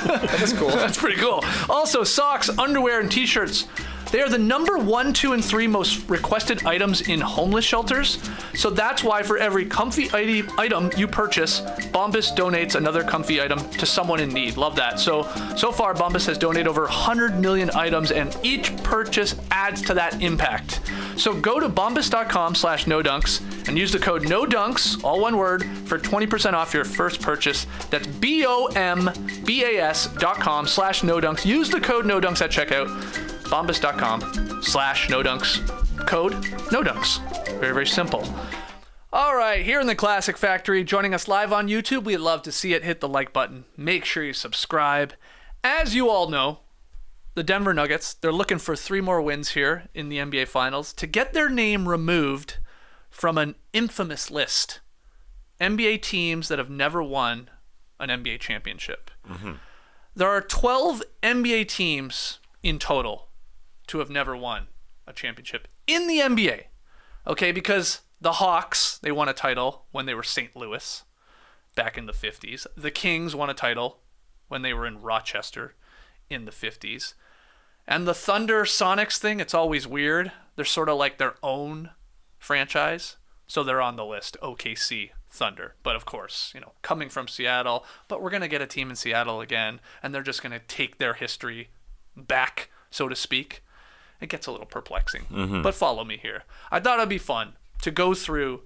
That's cool. That's pretty cool. Also, socks, underwear, and t-shirts. They are the number 1, 2, and 3 most requested items in homeless shelters. So that's why for every comfy item you purchase, Bombas donates another comfy item to someone in need. Love that. So far, Bombas has donated over 100 million items, and each purchase adds to that impact. So go to bombas.com/nodunks and use the code NODUNKS, all one word, for 20% off your first purchase. That's BOMBAS.com/nodunks. Use the code NODUNKS at checkout. Bombas.com/nodunks. Code NODUNKS. Very, very simple. All right, here in the Classic Factory, joining us live on YouTube. We'd love to see it. Hit the like button. Make sure you subscribe. As you all know, the Denver Nuggets, they're looking for 3 more wins here in the NBA Finals to get their name removed from an infamous list. NBA teams that have never won an NBA championship. Mm-hmm. There are 12 NBA teams in total to have never won a championship in the NBA. Okay, because the Hawks, they won a title when they were St. Louis back in the 50s. The Kings won a title when they were in Rochester in the 50s. And the Thunder Sonics thing, it's always weird. They're sort of like their own franchise. So they're on the list, OKC Thunder. But of course, coming from Seattle, but we're going to get a team in Seattle again, and they're just going to take their history back, so to speak. It gets a little perplexing, but follow me here. I thought it'd be fun to go through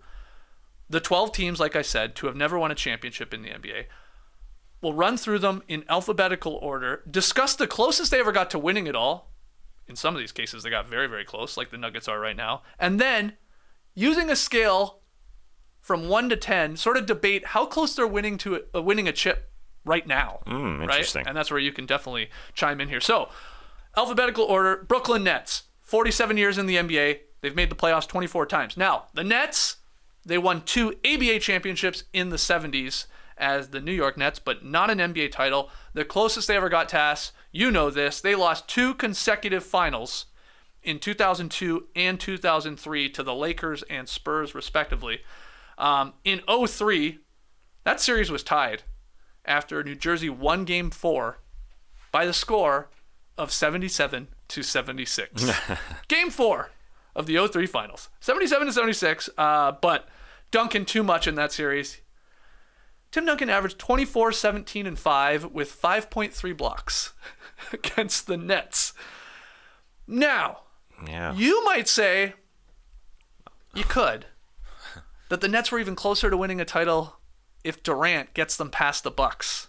the 12 teams, like I said, to have never won a championship in the NBA. We'll run through them in alphabetical order, discuss the closest they ever got to winning it all. In some of these cases, they got very, very close, like the Nuggets are right now. And then, using a scale from 1 to 10, sort of debate how close they're winning to winning a chip right now. Interesting. Right? And that's where you can definitely chime in here. So, alphabetical order, Brooklyn Nets, 47 years in the NBA. They've made the playoffs 24 times. Now, the Nets, they won 2 ABA championships in the 70s as the New York Nets, but not an NBA title. The closest they ever got to us, you know this, they lost 2 consecutive finals in 2002 and 2003 to the Lakers and Spurs, respectively. In 2003, that series was tied after New Jersey won Game 4 by the score of 77-76. Game 4 of the 2003 finals. 77-76, but Duncan too much in that series. Tim Duncan averaged 24, 17, and 5 with 5.3 blocks against the Nets. Now, you might say, you could, that the Nets were even closer to winning a title if Durant gets them past the Bucks.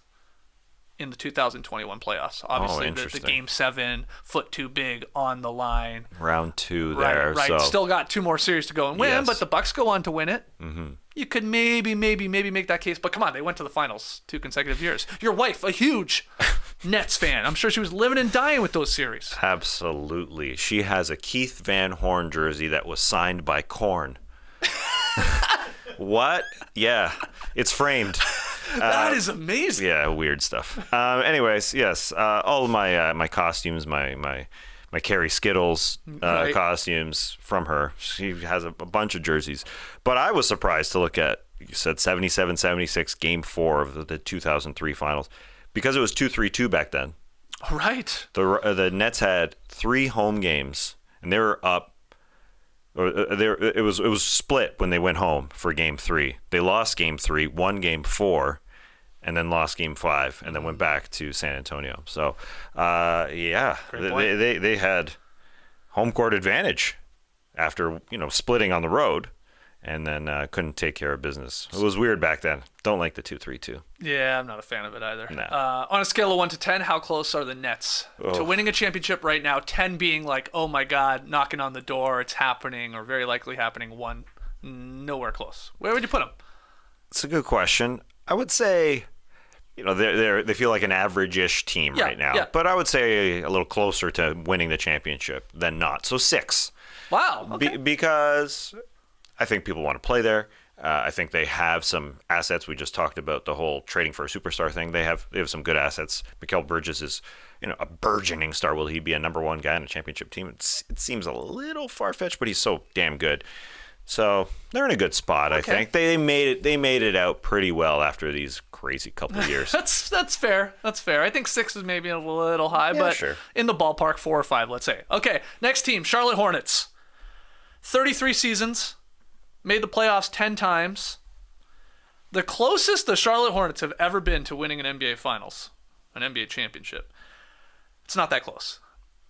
in the 2021 playoffs. Obviously, the interesting. Game 7, foot too big on the line. Round 2 there. Right. So. Still got 2 more series to go and win, Yes. but the Bucks go on to win it. You could maybe make that case, but come on, they went to the finals 2 consecutive years. Your wife, a huge Nets fan. I'm sure she was living and dying with those series. Absolutely. She has a Keith Van Horn jersey that was signed by Korn. What? Yeah. It's framed. That is amazing. Yeah, weird stuff. Anyways, yes, all of my costumes, my Carrie Skittles Right. costumes from her. She has a bunch of jerseys. But I was surprised to look at, you said 77-76, Game 4 of the 2003 finals, because it was 2-3-2 back then. Right. The Nets had 3 home games, and they were up. It was split when they went home for Game 3. They lost Game 3, won Game 4, and then lost Game 5, and then went back to San Antonio. So, yeah, Great point. they had home court advantage after splitting on the road, and then couldn't take care of business. It was weird back then. Don't like the 2-3-2. Yeah, I'm not a fan of it either. No. On a scale of 1 to 10, how close are the Nets to winning a championship right now? 10 being like, oh my God, knocking on the door, it's happening, or very likely happening. 1, nowhere close. Where would you put them? It's a good question. I would say, they feel like an average-ish team right now. Yeah. But I would say a little closer to winning the championship than not. So 6. Wow. Okay. Because I think people want to play there. I think they have some assets. We just talked about the whole trading for a superstar thing. They have some good assets. Mikal Bridges is, a burgeoning star. Will he be a number 1 guy in a championship team? It seems a little far-fetched, but he's so damn good. So they're in a good spot, I think. They made it out pretty well after these crazy couple of years. That's fair. That's fair. I think 6 is maybe a little high, but sure. In the ballpark, 4 or 5, let's say. Okay, next team, Charlotte Hornets. 33 seasons, made the playoffs 10 times. The closest the Charlotte Hornets have ever been to winning an NBA Finals, an NBA championship. It's not that close.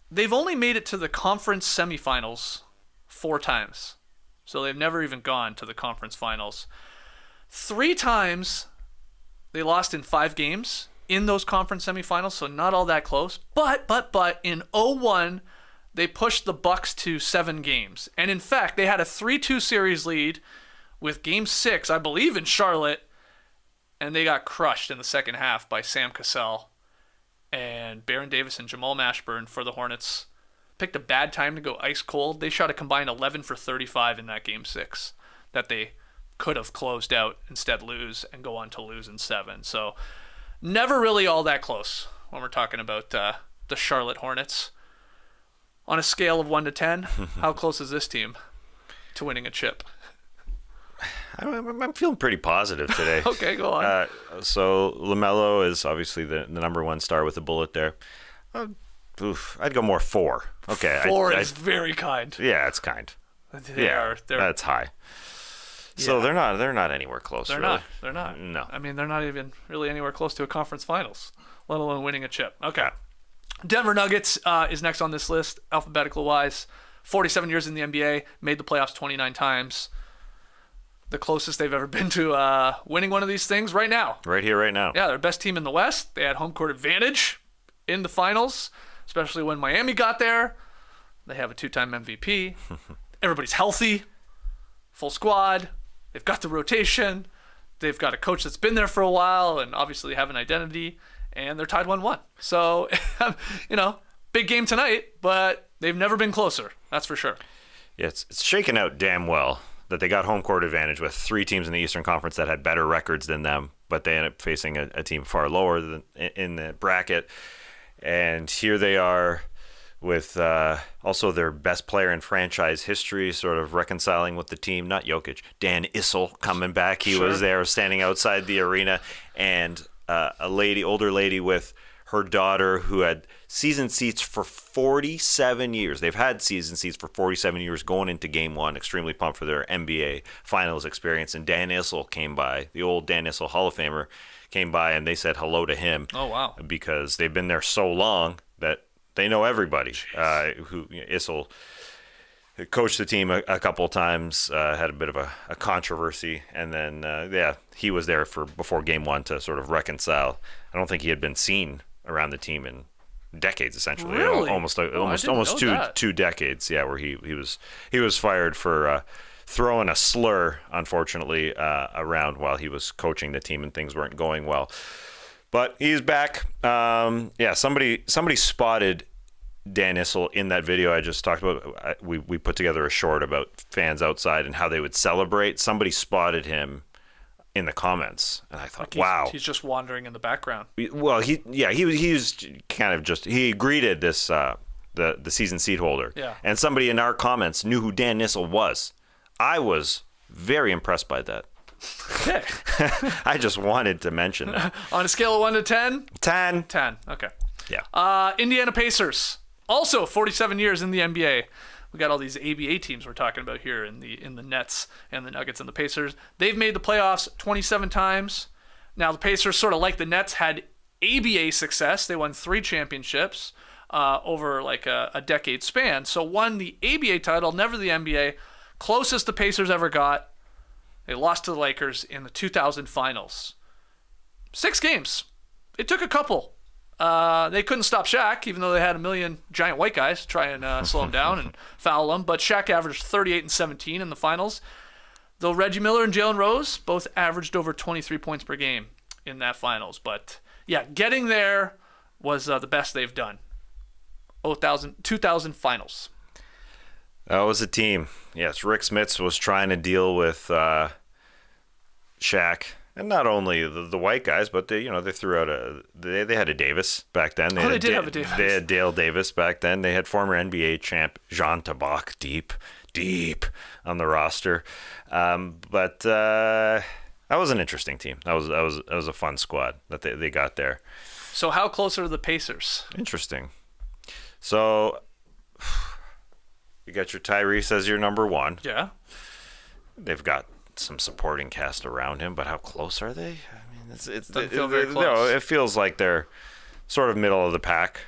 They've only made it to the conference semifinals 4 times. So they've never even gone to the conference finals. 3 times they lost in 5 games in those conference semifinals, so not all that close. But in 01, they pushed the Bucks to 7 games. And in fact, they had a 3-2 series lead with Game 6, I believe, in Charlotte, and they got crushed in the second half by Sam Cassell and Baron Davis and Jamal Mashburn for the Hornets. Picked a bad time to go ice cold. They shot a combined 11 for 35 in that Game 6 that they could have closed out, instead lose, and go on to lose in 7. So never really all that close when we're talking about the Charlotte Hornets. On a scale of 1 to 10, how close is this team to winning a chip? I'm feeling pretty positive today. Okay, go on. So LaMelo is obviously the number 1 star with a bullet there. I'd go more 4. Okay. 4 is very kind. Yeah, it's kind. They're That's high. So they're not anywhere close. They're really. not. They're not. No. I mean, they're not even really anywhere close to a conference finals, let alone winning a chip. Okay. Denver Nuggets is next on this list, alphabetical wise. 47 years in the NBA, made the playoffs 29 times. The closest they've ever been to winning one of these things right now. Right here, right now. Yeah, they're best team in the West. They had home court advantage in the finals, especially when Miami got there. They have a 2-time MVP. Everybody's healthy, full squad. They've got the rotation. They've got a coach that's been there for a while and obviously have an identity. And they're tied 1-1. So, big game tonight, but they've never been closer. That's for sure. Yeah, it's shaken out damn well that they got home court advantage with 3 teams in the Eastern Conference that had better records than them, but they ended up facing a team far lower than in the bracket. And here they are with also their best player in franchise history, sort of reconciling with the team. Not Jokic, Dan Issel coming back. He was there standing outside the arena, and older lady with her daughter who had season seats for 47 years. They've had season seats for 47 years going into Game 1. Extremely pumped for their NBA Finals experience. And Dan Issel came by, the old Dan Issel Hall of Famer, came by, and they said hello to him. Oh, wow. Because they've been there so long that they know everybody. Issel coached the team a couple of times, had a bit of a controversy, and then he was there for before game 1 to sort of reconcile. I don't think he had been seen around the team in decades, essentially. Really? Almost that. two decades. Yeah, where he was fired for throwing a slur, unfortunately, around while he was coaching the team and things weren't going well. But he's back. Somebody spotted Dan Issel in that video I just talked about. We put together a short about fans outside and how they would celebrate. Somebody spotted him in the comments, and I thought, wow, he's just wandering in the background. Well, he was kind of he greeted this the season seat holder, and somebody in our comments knew who Dan Issel was. I was very impressed by that. Okay. I just wanted to mention that. On a scale of 1 to 10? 10. 10. Okay. Yeah. Indiana Pacers, also 47 years in the NBA. We got all these ABA teams we're talking about here in the Nets and the Nuggets and the Pacers. They've made the playoffs 27 times. Now the Pacers, sort of like the Nets, had ABA success. They won 3 championships over like a decade span. So won the ABA title, never the NBA. Closest the Pacers ever got. They lost to the Lakers in the 2000 finals. 6 games. It took a couple. They couldn't stop Shaq, even though they had a million giant white guys to try and slow him down and foul him. But Shaq averaged 38 and 17 in the finals. Though Reggie Miller and Jalen Rose both averaged over 23 points per game in that finals. But yeah, getting there was the best they've done. 2000 finals. That was a team. Yes, Rick Smits was trying to deal with Shaq. And not only the white guys, but they threw out they had a Davis back then. They did have a Davis. They had Dale Davis back then. They had former NBA champ Jean Tabak deep on the roster. But that was an interesting team. That was a fun squad that they got there. So how close are the Pacers? Interesting. So you got your Tyrese as your number 1. Yeah. They've got some supporting cast around him, but how close are they? I mean, Doesn't feel very close. No, it feels like they're sort of middle of the pack.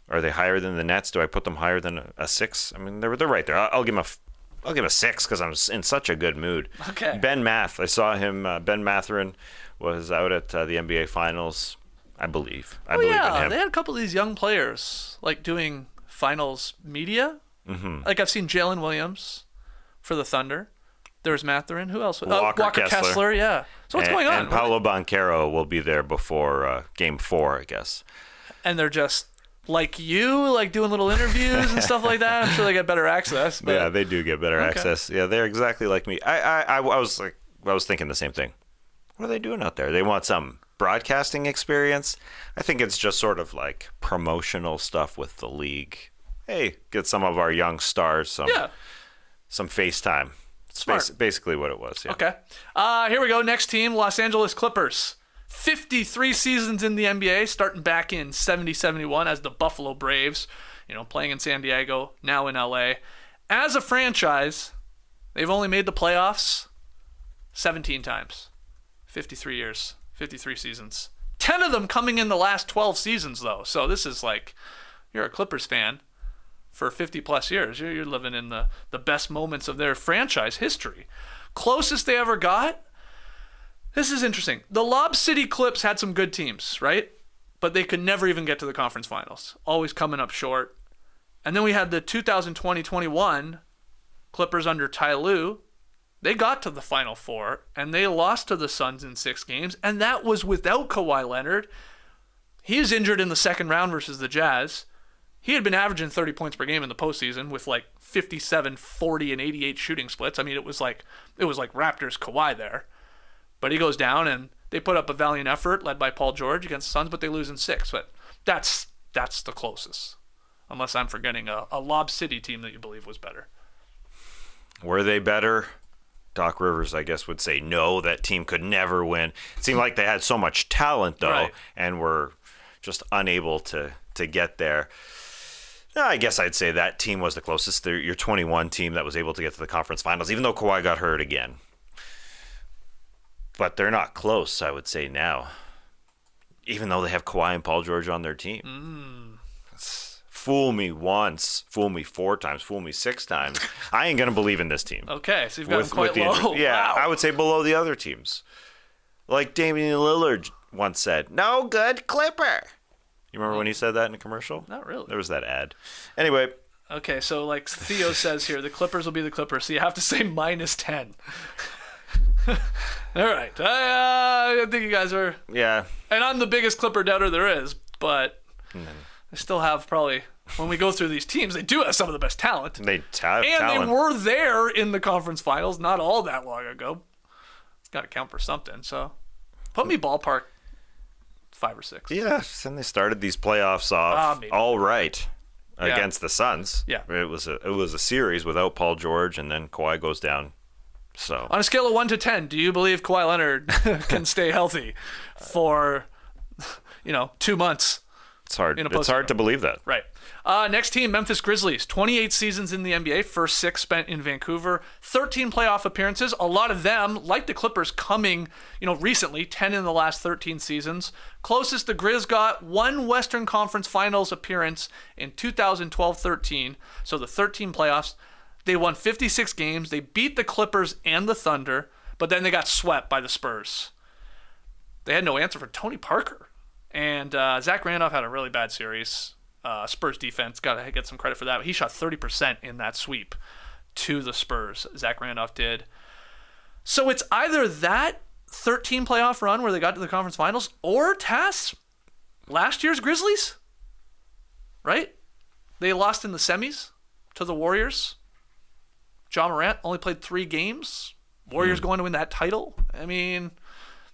Are they higher than the Nets? Do I put them higher than a 6? I mean, they're right there. I'll give them a 6 because I'm in such a good mood. Okay. Ben Math, I saw him. Ben Mathurin was out at the NBA Finals, I believe. I believe in him. They had a couple of these young players like doing finals media. Mm-hmm. Like I've seen Jalen Williams for the Thunder. There's Mathurin. Who else? Walker Kessler. Yeah. So what's going on? And Paolo Banchero will be there before Game 4, I guess. And they're just like you, like doing little interviews and stuff like that. I'm sure they get better access. But... Yeah, they do get better access. Yeah, they're exactly like me. I was thinking the same thing. What are they doing out there? They want some broadcasting experience. I think it's just sort of like promotional stuff with the league. Hey, get some of our young stars some FaceTime. It's basically what it was. Yeah. Okay. Here we go. Next team, Los Angeles Clippers. 53 seasons in the NBA, starting back in 70-71 as the Buffalo Braves, playing in San Diego, now in LA. As a franchise, they've only made the playoffs 17 times. 53 years, 53 seasons. 10 of them coming in the last 12 seasons, though. So this is like, you're a Clippers fan for 50 plus years. You're living in the best moments of their franchise history. Closest they ever got, this is interesting. The Lob City Clips had some good teams, right? But they could never even get to the conference finals. Always coming up short. And then we had the 2020-21 Clippers under Ty Lue. They got to the Final Four, and they lost to the Suns in 6 games, and that was without Kawhi Leonard. He was injured in the second round versus the Jazz. He had been averaging 30 points per game in the postseason with like 57, 40, and 88 shooting splits. I mean, it was like Raptors Kawhi there. But he goes down, and they put up a valiant effort led by Paul George against the Suns, but they lose in 6. But that's the closest, unless I'm forgetting a Lob City team that you believe was better. Were they better? Doc Rivers, I guess, would say no, that team could never win. It seemed like they had so much talent, though, right, and were just unable to get there. I guess I'd say that team was the closest. They're your 21 team that was able to get to the conference finals, even though Kawhi got hurt again. But they're not close, I would say now, even though they have Kawhi and Paul George on their team. It's fool me once, fool me 4 times, fool me 6 times, I ain't gonna believe in this team. Okay, so you've got them quite the low. Yeah, Wow. I would say below the other teams. Like Damian Lillard once said, "No good Clipper." You remember when he said that in a commercial? Not really. There was that ad. Anyway. Okay, so like Theo says here, the Clippers will be the Clippers, so you have to say -10. All right. I think you guys are... Yeah. And I'm the biggest Clipper doubter there is, but I still have probably... When we go through these teams, they do have some of the best talent. They have talent. And they were there in the conference finals not all that long ago. It's got to count for something, so... Put me ballpark 5 or 6. Yeah, and they started these playoffs off all right against the Suns. Yeah. It was a series without Paul George, and then Kawhi goes down. So on a scale of 1 to 10, do you believe Kawhi Leonard can stay healthy for 2 months? It's hard. It's hard to believe that. Right. Next team, Memphis Grizzlies. 28 seasons in the NBA. First 6 spent in Vancouver. 13 playoff appearances. A lot of them, like the Clippers, coming, recently. 10 in the last 13 seasons. Closest the Grizz got, 1 Western Conference Finals appearance in 2012-13. So the 13 playoffs. They won 56 games. They beat the Clippers and the Thunder, but then they got swept by the Spurs. They had no answer for Tony Parker. And Zach Randolph had a really bad series. Spurs defense, got to get some credit for that. He shot 30% in that sweep to the Spurs. Zach Randolph did. So it's either that 13 playoff run where they got to the conference finals or Tass, last year's Grizzlies, right? They lost in the semis to the Warriors. Ja Morant only played 3 games. Warriors going to win that title. I mean,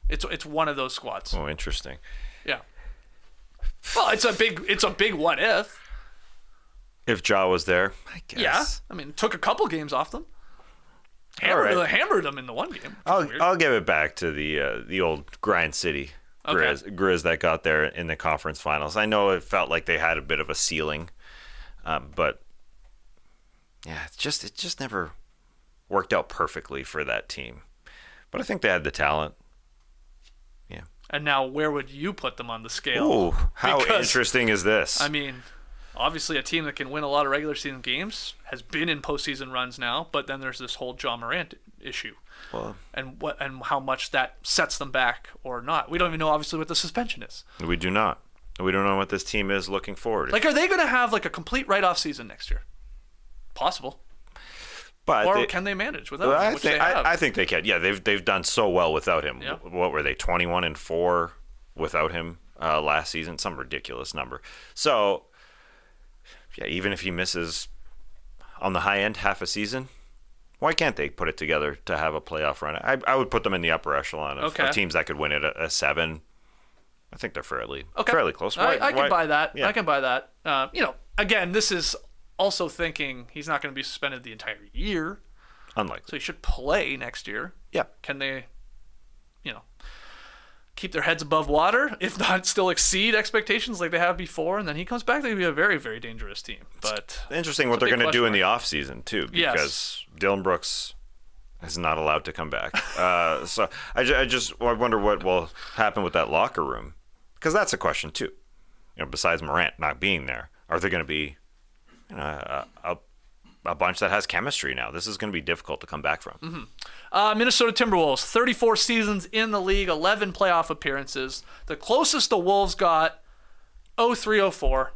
it's one of those squads. Oh, interesting. Yeah. Well, it's a big what if. If Ja was there, I guess. Yeah. I mean, took a couple games off them. Hammered them in the one game. I'll give it back to the old Grind City Grizz that got there in the conference finals. I know it felt like they had a bit of a ceiling, but yeah, it just never worked out perfectly for that team. But I think they had the talent. Yeah. And now, where would you put them on the scale? Ooh, how interesting is this? I mean, obviously a team that can win a lot of regular season games has been in postseason runs now, but then there's this whole Ja Morant issue. Well, and how much that sets them back or not. We don't even know, obviously, what the suspension is. We do not. We don't know what this team is looking forward. Like, are they going to have like a complete write-off season next year? Possible. But can they manage without him? I think they can. Yeah, they've done so well without him. Yeah. What were they, 21-4 without him last season? Some ridiculous number. So, yeah, even if he misses on the high end half a season, why can't they put it together to have a playoff run? I would put them in the upper echelon of teams that could win it a 7. I think they're fairly close. I can buy that. Yeah. I can buy that. Again, this is also thinking he's not going to be suspended the entire year. Unlikely. So he should play next year. Yeah. Can they, keep their heads above water, if not still exceed expectations like they have before, and then he comes back, they'd be a very, very dangerous team. But it's interesting what they're going to do in the offseason, too, because Dillon Brooks is not allowed to come back. So I wonder what will happen with that locker room, because that's a question, too. Besides Morant not being there, are there going to be a bunch that has chemistry now? This is going to be difficult to come back from. Mm-hmm. Minnesota Timberwolves, 34 seasons in the league, 11 playoff appearances. The closest the Wolves got, 03-04,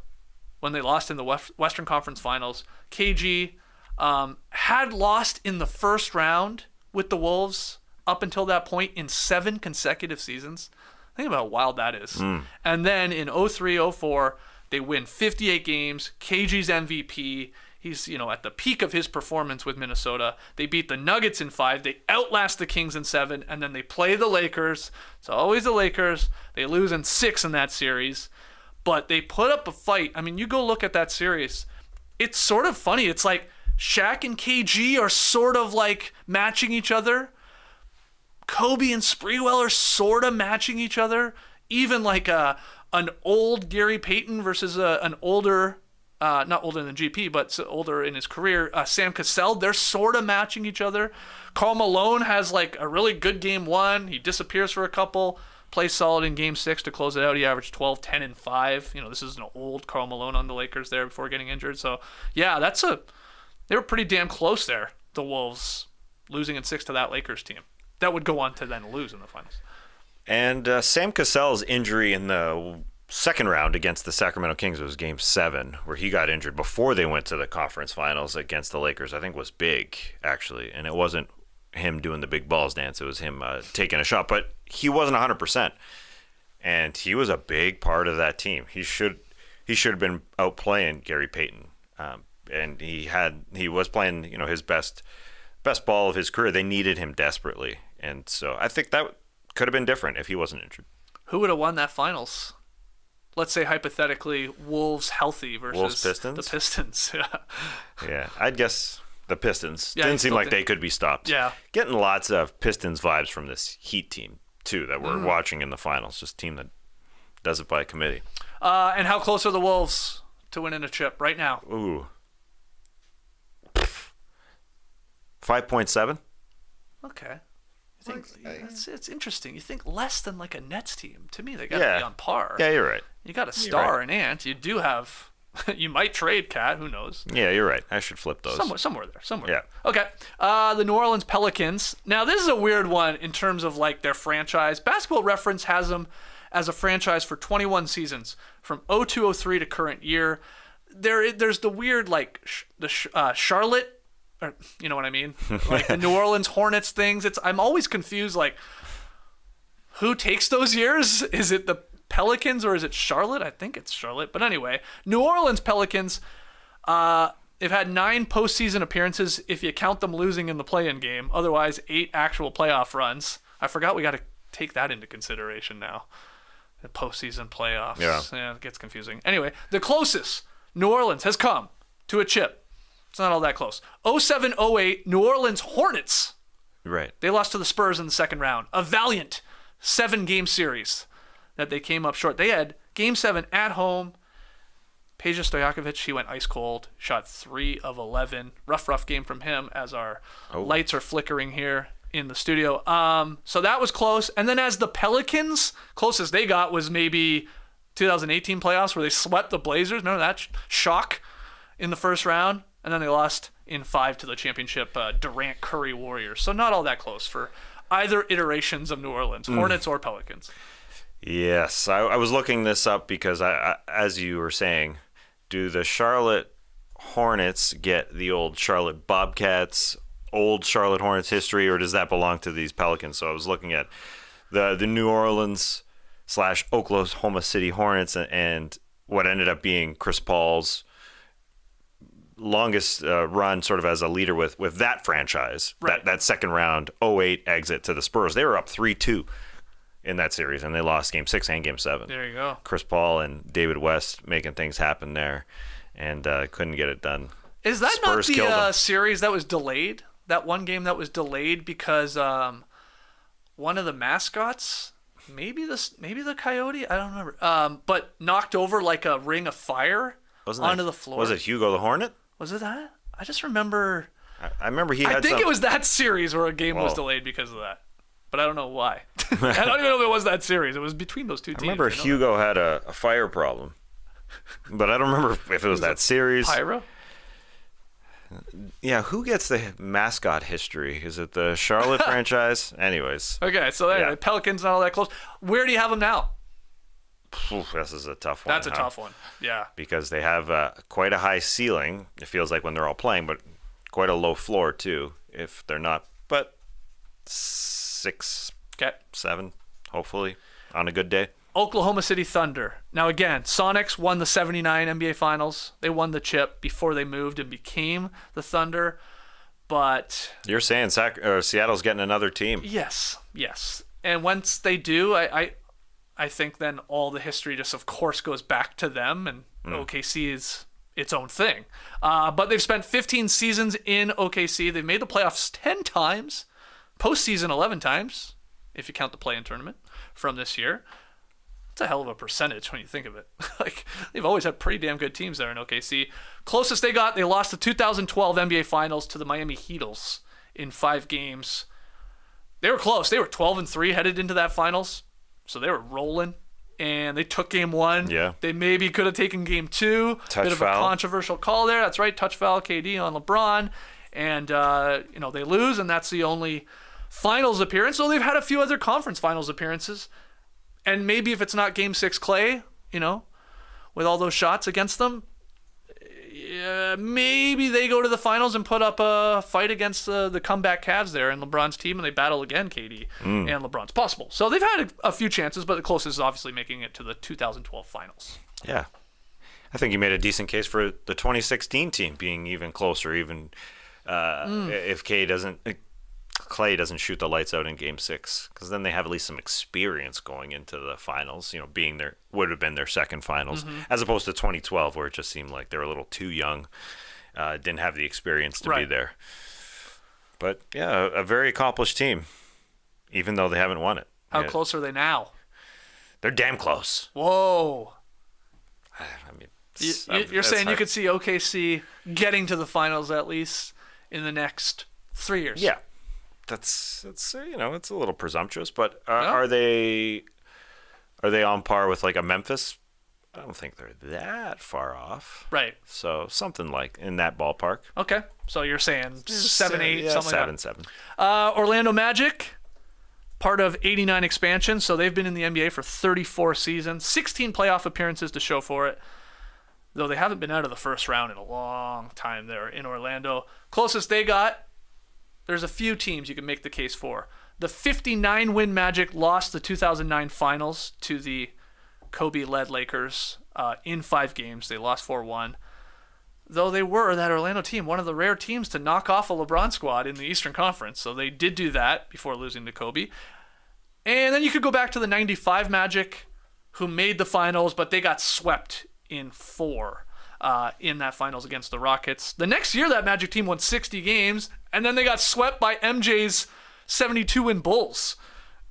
when they lost in the Western Conference Finals. KG had lost in the first round with the Wolves up until that point in 7 consecutive seasons. Think about how wild that is. And then in 03-04, they win 58 games. KG's MVP. He's, at the peak of his performance with Minnesota. They beat the Nuggets in 5. They outlast the Kings in 7. And then they play the Lakers. It's always the Lakers. They lose in 6 in that series. But they put up a fight. I mean, you go look at that series. It's sort of funny. It's like Shaq and KG are sort of like matching each other. Kobe and Sprewell are sort of matching each other. Even like an old Gary Payton versus an older... not older than GP, but older in his career, Sam Cassell, they're sort of matching each other. Karl Malone has like a really good game 1. He disappears for a couple. play solid in Game 6 to close it out. He averaged 12, 10, and 5. This is an old Karl Malone on the Lakers there before getting injured. So, yeah, they were pretty damn close there, the Wolves, losing in 6 to that Lakers team. That would go on to then lose in the finals. And Sam Cassell's injury in the second round against the Sacramento Kings was Game 7, where he got injured before they went to the conference finals against the Lakers. I think was big, actually. And it wasn't him doing the big balls dance. It was him taking a shot. But he wasn't 100%. And he was a big part of that team. He should have been out playing Gary Payton. And he was playing, his best ball of his career. They needed him desperately. And so I think that could have been different if he wasn't injured. Who would have won that finals? Let's say hypothetically, Wolves healthy versus Wolves Pistons? the Pistons. Yeah. Yeah, I'd guess the Pistons. Yeah, Didn't seem like they could be stopped. Yeah. Getting lots of Pistons vibes from this Heat team, too, that we're watching in the finals. Just a team that does it by committee. And how close are the Wolves to winning a chip right now? Ooh. 5.7? Okay. It's interesting. You think less than like a Nets team. To me, they got to be on par. Yeah, you're right. You got a Star and Ant. You do have. You might trade Cat. Who knows? Yeah, you're right. I should flip those. Somewhere there. Yeah. Okay. The New Orleans Pelicans. Now, this is a weird one in terms of like their franchise. Basketball Reference has them as a franchise for 21 seasons from 02-03 to current year. There's the weird like Charlotte. Or, you know what I mean? Like the New Orleans Hornets things. I'm always confused. Like, who takes those years? Is it the Pelicans or is it Charlotte? I think it's Charlotte. But anyway, New Orleans Pelicans. They've had 9 postseason appearances if you count them losing in the play-in game. Otherwise, 8 actual playoff runs. I forgot we got to take that into consideration now. The postseason playoffs. Yeah, it gets confusing. Anyway, the closest New Orleans has come to a chip. It's not all that close. 07-08, New Orleans Hornets. Right. They lost to the Spurs in the second round. A valiant 7-game series that they came up short. They had Game 7 at home. Peja Stojakovic, he went ice cold. Shot 3 of 11. Rough game from him as our lights are flickering here in the studio. So that was close. And then as the Pelicans, closest they got was maybe 2018 playoffs where they swept the Blazers. Remember that shock in the first round? And then they lost in 5 to the championship Durant Curry Warriors. So not all that close for either iterations of New Orleans, Hornets or Pelicans. Yes, I was looking this up because, I, as you were saying, do the Charlotte Hornets get the old Charlotte Bobcats, old Charlotte Hornets history, or does that belong to these Pelicans? So I was looking at the New Orleans / Oklahoma City Hornets and what ended up being Chris Paul's longest run sort of as a leader with that franchise, right. that second round 08 exit to the Spurs. They were up 3-2 in that series, and they lost Game 6 and Game 7. There you go. Chris Paul and David West making things happen there, and couldn't get it done. Is that Spurs not the series that was delayed? That one game that was delayed because one of the mascots, maybe the Coyote, I don't remember, but knocked over like a ring of fire onto the floor. Was it Hugo the Hornet? Was it that? I just remember. I remember he had I think it was that series where a game was delayed because of that. But I don't know why. I don't even know if it was that series. It was between those two teams. I remember Hugo had a fire problem. But I don't remember if it was that series. Pyro? Yeah, who gets the mascot history? Is it the Charlotte franchise? Anyways. Okay, so anyway, Pelicans not all that close. Where do you have them now? This is a tough one. That's a tough one. Yeah. Because they have quite a high ceiling, it feels like when they're all playing, but quite a low floor, too, if they're not. But 6, 7, hopefully, on a good day. Oklahoma City Thunder. Now, again, Sonics won the 79 NBA Finals. They won the chip before they moved and became the Thunder. But you're saying Seattle's getting another team. Yes. And once they do, I think then all the history just, of course, goes back to them, and OKC is its own thing. But they've spent 15 seasons in OKC. They've made the playoffs 10 times, postseason 11 times, if you count the play-in tournament from this year. It's a hell of a percentage when you think of it. Like, they've always had pretty damn good teams there in OKC. Closest they got, they lost the 2012 NBA Finals to the Miami Heatles in 5 games. They were close. They were 12-3 headed into that finals. So they were rolling, and they took game 1. Yeah. They maybe could have taken game 2. Touch Bit of foul. a controversial call there. That's right, touch foul KD on LeBron. And, they lose, and that's the only finals appearance. So they've had a few other conference finals appearances. And maybe if it's not game 6 Clay, with all those shots against them, maybe they go to the finals and put up a fight against the comeback Cavs there in LeBron's team, and they battle again, KD and LeBron's possible. So they've had a few chances, but the closest is obviously making it to the 2012 finals. Yeah. I think you made a decent case for the 2016 team being even closer, even if Clay doesn't shoot the lights out in Game 6, because then they have at least some experience going into the finals. Would have been their second finals, as opposed to 2012, where it just seemed like they were a little too young, didn't have the experience to be there. But yeah, a very accomplished team, even though they haven't won it. How close are they now? They're damn close. Whoa. I mean, You're saying you could see OKC getting to the finals at least in the next 3 years? Yeah. That's it's a little presumptuous, but are they on par with like a Memphis? I don't think they're that far off. Right. So something like in that ballpark. Okay. So you're saying 7, 8, yeah, something like that. 7. Orlando Magic, part of 89 expansion. So they've been in the NBA for 34 seasons, 16 playoff appearances to show for it. Though they haven't been out of the first round in a long time there in Orlando. Closest they got, there's a few teams you can make the case for. The 59-win Magic lost the 2009 finals to the Kobe-led Lakers in 5 games. They lost 4-1. Though they were, that Orlando team, one of the rare teams to knock off a LeBron squad in the Eastern Conference. So they did do that before losing to Kobe. And then you could go back to the 95 Magic, who made the finals, but they got swept in 4 in that finals against the Rockets. The next year, that Magic team won 60 games, and then they got swept by MJ's 72-win Bulls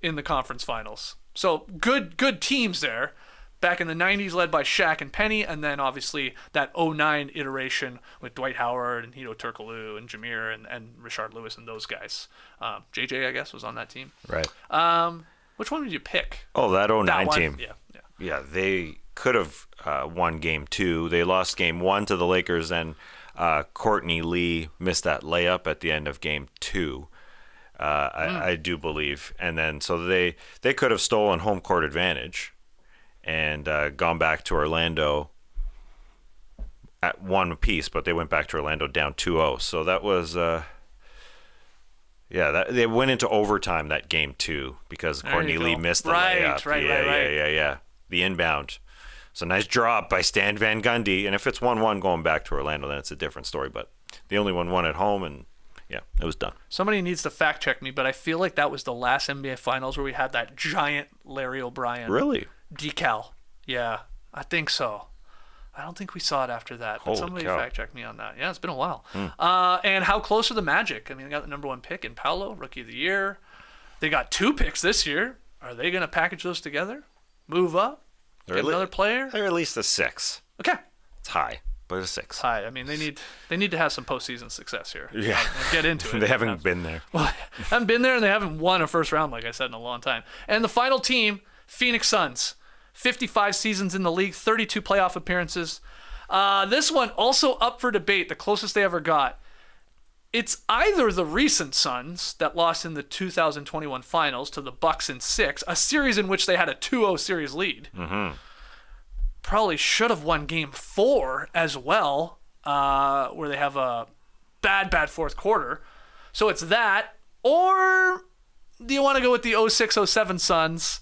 in the conference finals. So good teams there. Back in the 90s, led by Shaq and Penny, and then obviously that 09 iteration with Dwight Howard and Hedo Turkoglu and Jameer and Rashard Lewis and those guys. JJ, I guess, was on that team. Right. Which one did you pick? Oh, that 09 That one? team. Yeah. They could have won Game 2. They lost Game 1 to the Lakers, and Courtney Lee missed that layup at the end of Game 2. I do believe. And then so they could have stolen home court advantage and gone back to Orlando at 1 apiece, but they went back to Orlando down 2-0. So that was they went into overtime that Game 2 because Courtney Lee missed the layup. Right. Yeah. The inbound. So nice drop by Stan Van Gundy. And if it's 1-1 going back to Orlando, then it's a different story. But the only one won at home, and yeah, it was done. Somebody needs to fact check me, but I feel like that was the last NBA Finals where we had that giant Larry O'Brien decal. Yeah, I think so. I don't think we saw it after that. But Holy somebody cow. fact check me on that. Yeah, it's been a while. And how close are the Magic? I mean, they got the number 1 pick in Paolo, Rookie of the Year. They got 2 picks this year. Are they going to package those together? Move up? Get another player? They're at least a 6. Okay. It's high, but a 6. Hi. I mean, they need to have some postseason success here. Yeah. We'll get into it. They haven't been there. Well, haven't been there, and they haven't won a first round, like I said, in a long time. And the final team, Phoenix Suns. 55 seasons in the league, 32 playoff appearances. This one also up for debate, the closest they ever got. It's either the recent Suns that lost in the 2021 finals to the Bucks in 6, a series in which they had a 2-0 series lead. Mm-hmm. Probably should have won Game 4 as well, where they have a bad fourth quarter. So it's that, or do you want to go with the 06-07 Suns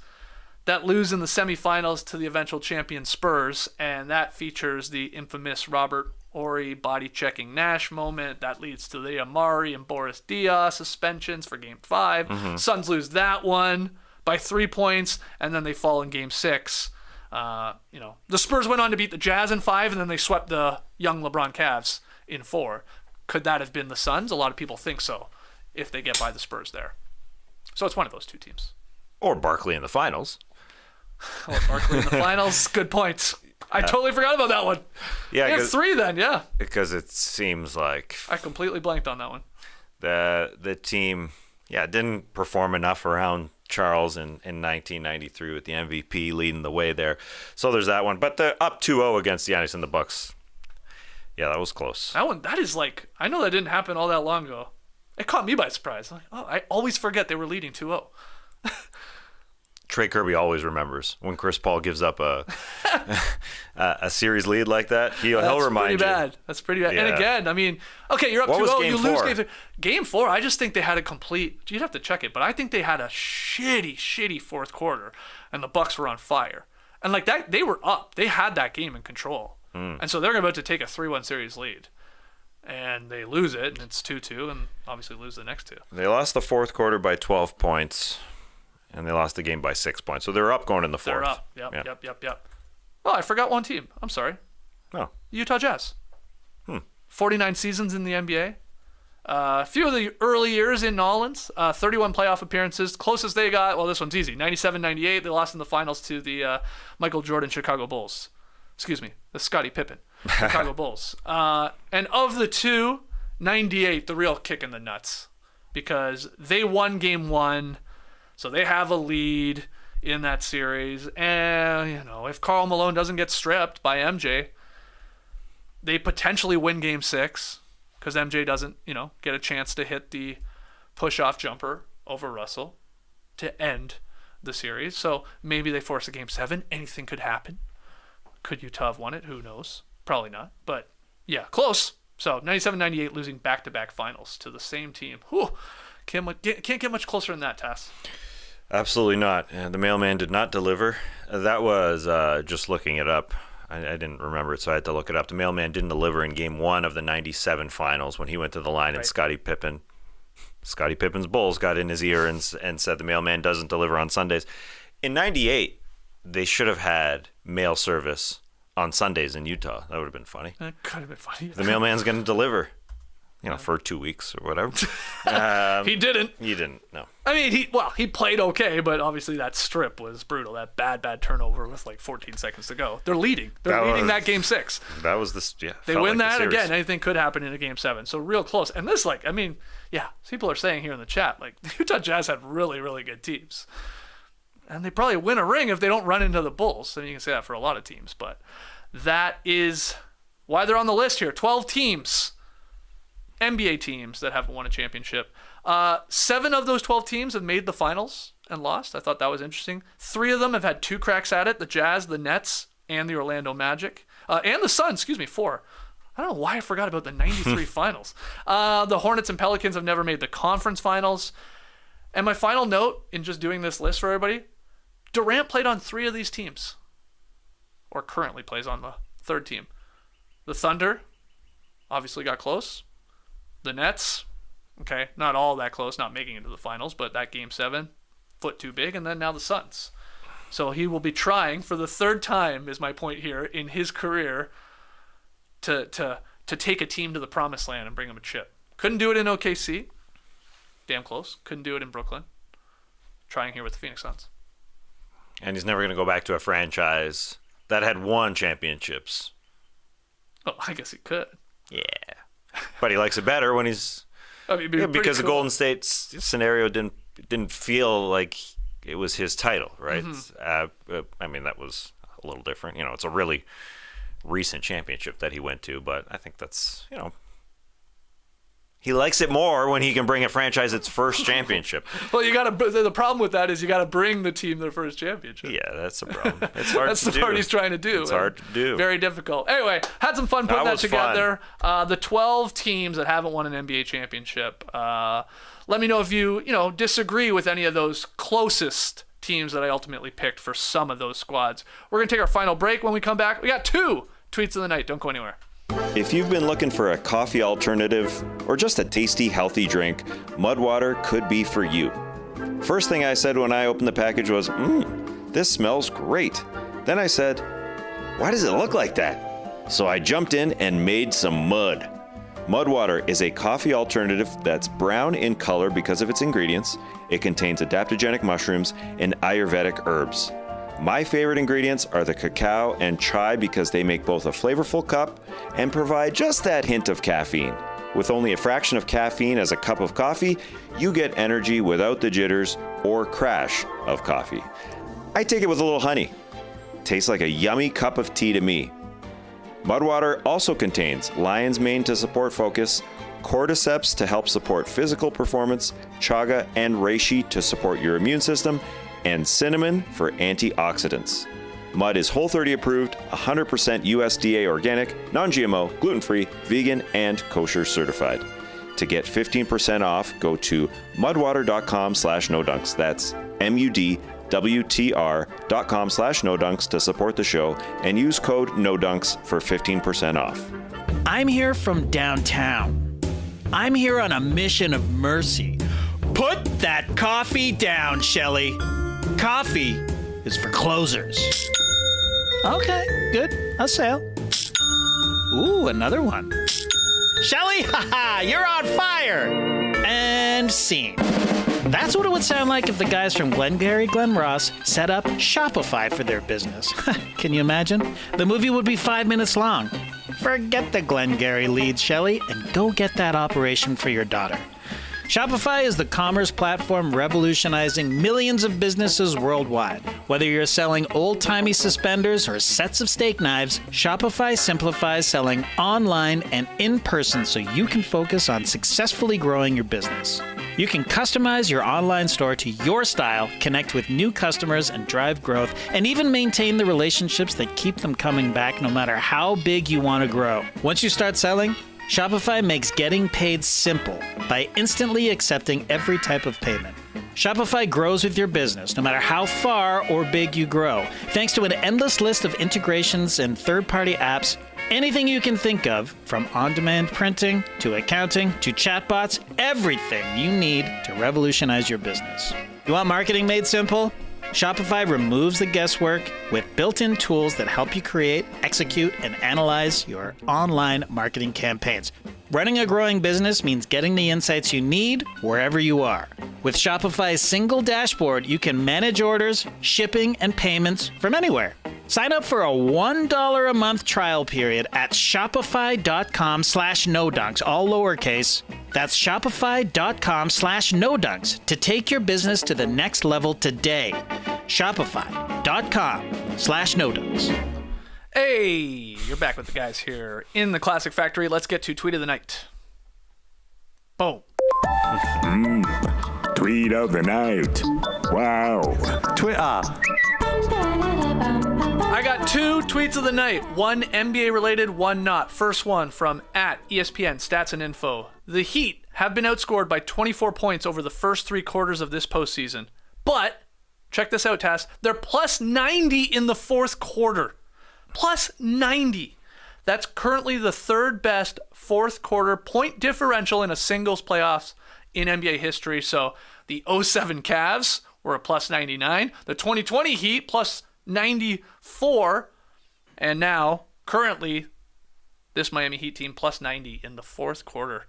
that lose in the semifinals to the eventual champion Spurs, and that features the infamous Robert Horry body-checking Nash moment that leads to the Amari and Boris Diaw suspensions for Game 5. Mm-hmm. Suns lose that one by 3 points, and then they fall in Game 6. The Spurs went on to beat the Jazz in 5, and then they swept the young LeBron Cavs in 4. Could that have been the Suns? A lot of people think so, if they get by the Spurs there. So it's one of those 2 teams. Or Barkley in the finals. Or Barkley in the finals. Good point. I totally forgot about that one. Yeah, we have 3 then, yeah. Because it seems like I completely blanked on that one. the team, didn't perform enough around Charles in 1993 with the MVP leading the way there. So there's that one. But the up 2-0 against Giannis and the Bucks. Yeah, that was close. That is like, I know that didn't happen all that long ago. It caught me by surprise. Like, oh, I always forget they were leading 2-0. Trey Kirby always remembers when Chris Paul gives up a series lead like that. He'll remind you. That's pretty bad. Yeah. And again, I mean, okay, you're up 2-0, you lose game 3. Game 4, I just think they had a complete, you'd have to check it, but I think they had a shitty fourth quarter, and the Bucks were on fire. And like that, they were up. They had that game in control. And so they're about to take a 3-1 series lead. And they lose it, and it's 2-2, and obviously lose the next 2. They lost the fourth quarter by 12 points. And they lost the game by 6 points. So they're up going in the fourth. They're up. Yep. Oh, I forgot one team. I'm sorry. Oh. Utah Jazz. 49 seasons in the NBA. A few of the early years in Nolans. 31 playoff appearances. Closest they got, well, this one's easy. 97-98. They lost in the finals to the Michael Jordan Chicago Bulls. Excuse me, the Scottie Pippen Chicago Bulls. And of the two, 98, the real kick in the nuts. Because they won game 1. So they have a lead in that series. And, you know, if Karl Malone doesn't get stripped by MJ, they potentially win game 6 because MJ doesn't, you know, get a chance to hit the push-off jumper over Russell to end the series. So maybe they force a game 7. Anything could happen. Could Utah have won it? Who knows? Probably not. But, yeah, close. So 97-98 losing back-to-back finals to the same team. Whew. Can't get much closer than that, Tass. Absolutely not. And the mailman did not deliver. That was just looking it up. I didn't remember it, so I had to look it up. The mailman didn't deliver in game 1 of the 97 finals when he went to the line, and Scottie Pippen's Bulls got in his ear and said the mailman doesn't deliver on Sundays. In 98, they should have had mail service on Sundays in Utah. That would have been funny. That could have been funny. The mailman's going to deliver. You know, for 2 weeks or whatever. He didn't. He didn't, no. I mean, he played okay, but obviously that strip was brutal. That bad turnover with like 14 seconds to go. They're leading. They're leading that game 6. That was this, yeah. They win that again. Anything could happen in a game 7. So real close. And this, like, I mean, yeah, people are saying here in the chat, like, the Utah Jazz had really, really good teams. And they probably win a ring if they don't run into the Bulls. I mean, you can say that for a lot of teams, but that is why they're on the list here. 12 teams. NBA teams that haven't won a championship. 7 of those 12 teams have made the finals and lost. I thought that was interesting. 3 of them have had 2 cracks at it, the Jazz, the Nets, and the Orlando Magic. And the Suns, 4. I don't know why I forgot about the 93 finals. The Hornets and Pelicans have never made the conference finals. And my final note in just doing this list for everybody, Durant played on 3 of these teams. Or currently plays on the 3rd team. The Thunder obviously got close. The Nets, okay, not all that close, not making it to the finals, but that game 7, foot too big, and then now the Suns. So he will be trying for the 3rd time, is my point here, in his career to take a team to the promised land and bring them a chip. Couldn't do it in OKC. Damn close. Couldn't do it in Brooklyn. Trying here with the Phoenix Suns. And he's never going to go back to a franchise that had won championships. Oh, I guess he could. Yeah. But he likes it better when he's because the Golden State scenario didn't feel like it was his title, right? Mm-hmm. I mean, that was a little different. You know, it's a really recent championship that he went to, but I think that's, you know, he likes it more when he can bring a franchise its first championship. Well, the problem with that is you got to bring the team their first championship. Yeah, that's the problem. It's hard that's to do. That's the part he's trying to do. It's hard to do. Very difficult. Anyway, had some fun putting that together. The 12 teams that haven't won an NBA championship. Let me know if you disagree with any of those closest teams that I ultimately picked for some of those squads. We're going to take our final break. When we come back, we got 2 tweets of the night. Don't go anywhere. If you've been looking for a coffee alternative or just a tasty, healthy drink, Mudwater could be for you. First thing I said when I opened the package was, this smells great. Then I said, why does it look like that? So I jumped in and made some mud. Mudwater is a coffee alternative that's brown in color because of its ingredients. It contains adaptogenic mushrooms and Ayurvedic herbs. My favorite ingredients are the cacao and chai because they make both a flavorful cup and provide just that hint of caffeine. With only a fraction of caffeine as a cup of coffee, you get energy without the jitters or crash of coffee. I take it with a little honey. Tastes like a yummy cup of tea to me. Mudwater also contains lion's mane to support focus, cordyceps to help support physical performance, chaga and reishi to support your immune system, and cinnamon for antioxidants. Mud is Whole30 approved, 100% USDA organic, non-GMO, gluten-free, vegan, and kosher certified. To get 15% off, go to mudwater.com/nodunks. That's MUDWTR.com/nodunks to support the show and use code NODUNKS for 15% off. I'm here from downtown. I'm here on a mission of mercy. Put that coffee down, Shelly. Coffee is for closers. Okay, good. A sale. Ooh, another one. Shelly, haha, you're on fire! And scene. That's what it would sound like if the guys from Glengarry Glen Ross set up Shopify for their business. Can you imagine? The movie would be 5 minutes long. Forget the Glengarry lead, Shelly, and go get that operation for your daughter. Shopify is the commerce platform revolutionizing millions of businesses worldwide. Whether you're selling old-timey suspenders or sets of steak knives, Shopify simplifies selling online and in person so you can focus on successfully growing your business. You can customize your online store to your style, connect with new customers and drive growth, and even maintain the relationships that keep them coming back no matter how big you want to grow. Once you start selling, Shopify makes getting paid simple by instantly accepting every type of payment. Shopify grows with your business, no matter how far or big you grow. Thanks to an endless list of integrations and third-party apps, anything you can think of, from on-demand printing to accounting to chatbots, everything you need to revolutionize your business. You want marketing made simple? Shopify removes the guesswork with built-in tools that help you create, execute, and analyze your online marketing campaigns. Running a growing business means getting the insights you need wherever you are. With Shopify's single dashboard, you can manage orders, shipping, and payments from anywhere. Sign up for a $1 a month trial period at shopify.com/nodunks, all lowercase. That's shopify.com/nodunks to take your business to the next level today. Shopify.com/nodunks. Hey, you're back with the guys here in the Classic Factory. Let's get to Tweet of the Night. Boom. Tweet of the night. Wow. Twitter. I got 2 tweets of the night, one NBA related, one not. First one from @ESPN Stats and Info. The Heat have been outscored by 24 points over the first 3 quarters of this postseason. But, check this out, Tass, they're plus 90 in the 4th quarter. Plus 90. That's currently the 3rd best 4th quarter point differential in a singles playoffs in NBA history. So the 07 Cavs were a plus 99. The 2020 Heat plus 94. And now, currently, this Miami Heat team plus 90 in the 4th quarter.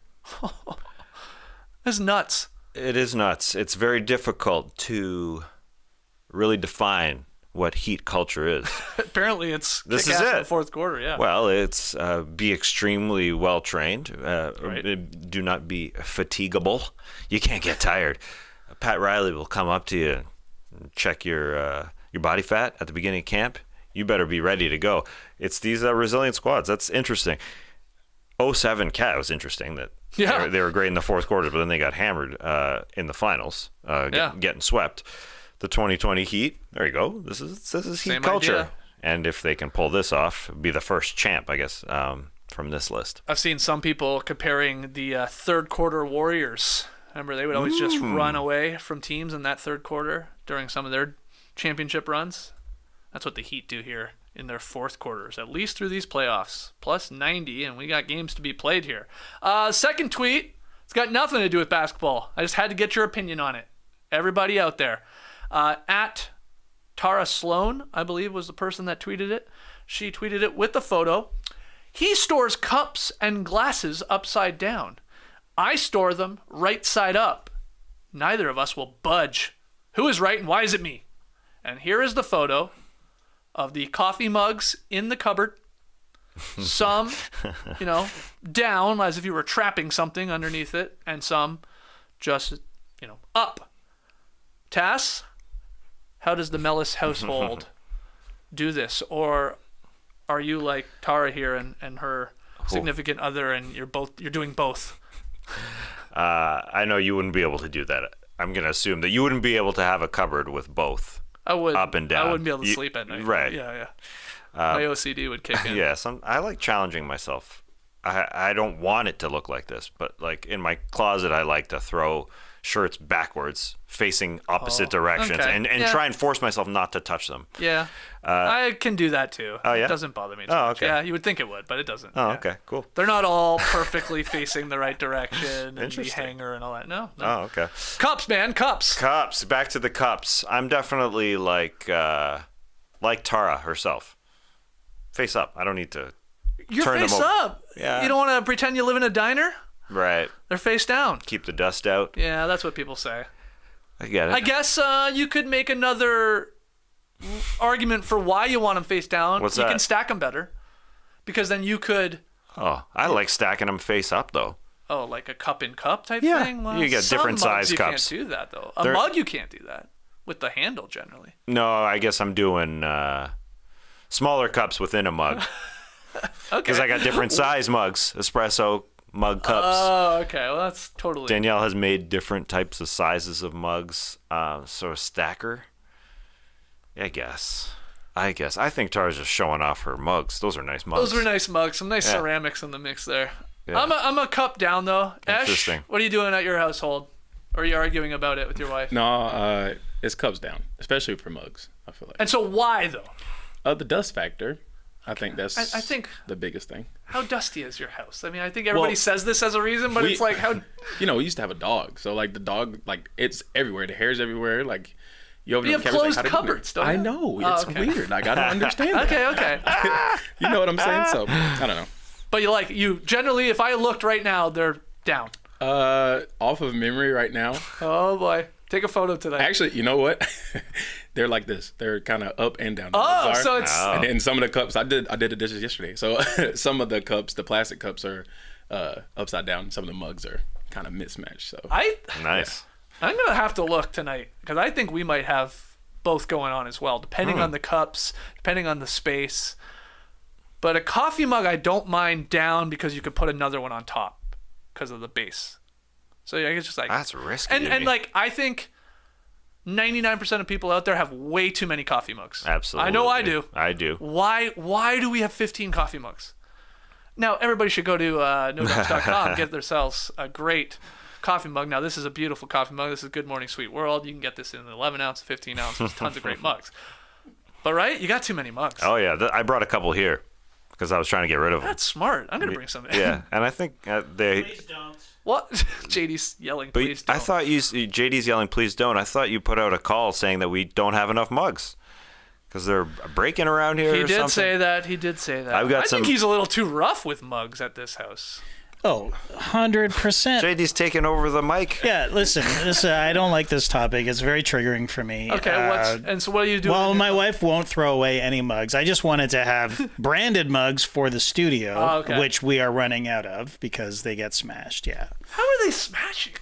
That's nuts. It is nuts. It's very difficult to really define what Heat culture is. Apparently, it's this is kick-ass in it. the 4th quarter, yeah. Well, it's be extremely well trained. Right. Do not be fatigable. You can't get tired. Pat Riley will come up to you and check your body fat at the beginning of camp. You better be ready to go. It's these resilient squads. That's interesting. 07 Cat was interesting that they were great in the 4th quarter, but then they got hammered in the finals, getting swept. The 2020 Heat, there you go. This is Heat Same culture. idea. And if they can pull this off, be the first champ, I guess, from this list. I've seen some people comparing the 3rd quarter Warriors. Remember, they would always just run away from teams in that 3rd quarter during some of their championship runs. That's what the Heat do here in their 4th quarters, at least through these playoffs. Plus 90, and we got games to be played here. Second tweet, it's got nothing to do with basketball. I just had to get your opinion on it. Everybody out there. At Tara Sloan, I believe, was the person that tweeted it. She tweeted it with the photo. He stores cups and glasses upside down. I store them right side up. Neither of us will budge. Who is right and why is it me? And here is the photo of the coffee mugs in the cupboard. Some, down as if you were trapping something underneath it, and some just, up. Tass, how does the Mellis household do this? Or are you like Tara here and her significant other, and you're doing both? I know you wouldn't be able to do that. I'm going to assume that you wouldn't be able to have a cupboard with both. I would. Up and down. I wouldn't be able to sleep at night. Right. Yeah. My OCD would kick in. Yeah, I like challenging myself. I don't want it to look like this, but like in my closet, I like to throw shirts backwards, facing opposite directions, okay. and try and force myself not to touch them. Yeah. I can do that too. Oh, yeah? It doesn't bother me too Oh, much. okay. Yeah, you would think it would, but it doesn't. Oh, Yeah. okay, cool. They're not all perfectly facing the right direction and the Interesting. hanger and all that. No. Oh, okay. Cups, man, cups. Cups. Back to the cups. I'm definitely like Tara herself. Face up. I don't need to You're turn face them over. up. Yeah. You don't want to pretend you live in a diner? Right. They're face down. Keep the dust out. Yeah, that's what people say. I get it. I guess you could make another argument for why you want them face down. What's you that? can stack them better. Because then you could, Oh, I like stacking them face up though. like a cup in cup type Yeah, thing? Well, you get some different mugs size you cups. You can't do that, though. A They're- mug, you can't do that. With the handle, generally. No, I guess I'm doing smaller cups within a mug. Okay. Because I got different size mugs, espresso mug cups. Oh, okay. Well, that's totally... Danielle has made different types of sizes of mugs. So a stacker. Yeah, I guess. I think Tara's just showing off her mugs. Those are nice mugs. Those are nice mugs. Some nice Yeah. ceramics in the mix there. Yeah. I'm a cup down, though. Ash, Interesting. what are you doing at your household? Or are you arguing about it with your wife? No, it's cups down, especially for mugs, I feel like. And so why, though? The dust factor, I think that's I think... the biggest thing. How dusty is your house? I mean, I think everybody Well, says this as a reason, but it's like, how... You know, we used to have a dog, so like the dog, like it's everywhere. The hair's everywhere. Like you open You up have the cameras, closed like, how did you cupboards, don't I you? know. Oh, It's okay. weird. Like I don't understand that. Okay. You know what I'm saying? So I don't know. But you generally, if I looked right now, they're down. Off of memory right now. Oh, boy. Take a photo tonight. Actually, you know what? They're like this. They're kind of up and down. Oh, so it's... And then some of the cups, I did the dishes yesterday. So some of the cups, the plastic cups are upside down. Some of the mugs are kind of mismatched. So Nice. I'm going to have to look tonight because I think we might have both going on as well, depending on the cups, depending on the space. But a coffee mug, I don't mind down because you could put another one on top because of the base. So yeah, it's just like... That's risky. And like, I think 99% of people out there have way too many coffee mugs. Absolutely. I know I do. I do. Why do we have 15 coffee mugs? Now, everybody should go to NoDumps.com, get themselves a great coffee mug. Now, this is a beautiful coffee mug. This is Good Morning Sweet World. You can get this in 11 ounce, 15 ounce. There's tons of great mugs. But, right? You got too many mugs. Oh, yeah. I brought a couple here because I was trying to get rid of them. That's smart. I'm going to bring some in. Yeah, and I think they... Please don't. What? JD's yelling, But please don't. I thought JD's yelling, please don't. I thought you put out a call saying that we don't have enough mugs because they're breaking around here He or did something. say that. He did say that. I've got I think some- he's a little too rough with mugs at this house. Oh, 100%. JD's taking over the mic. Yeah, listen, I don't like this topic. It's very triggering for me. Okay, and so what are you doing? Well, my wife won't throw away any mugs. I just wanted to have branded mugs for the studio, Oh, okay. which we are running out of because they get smashed. Yeah. How are they smashing?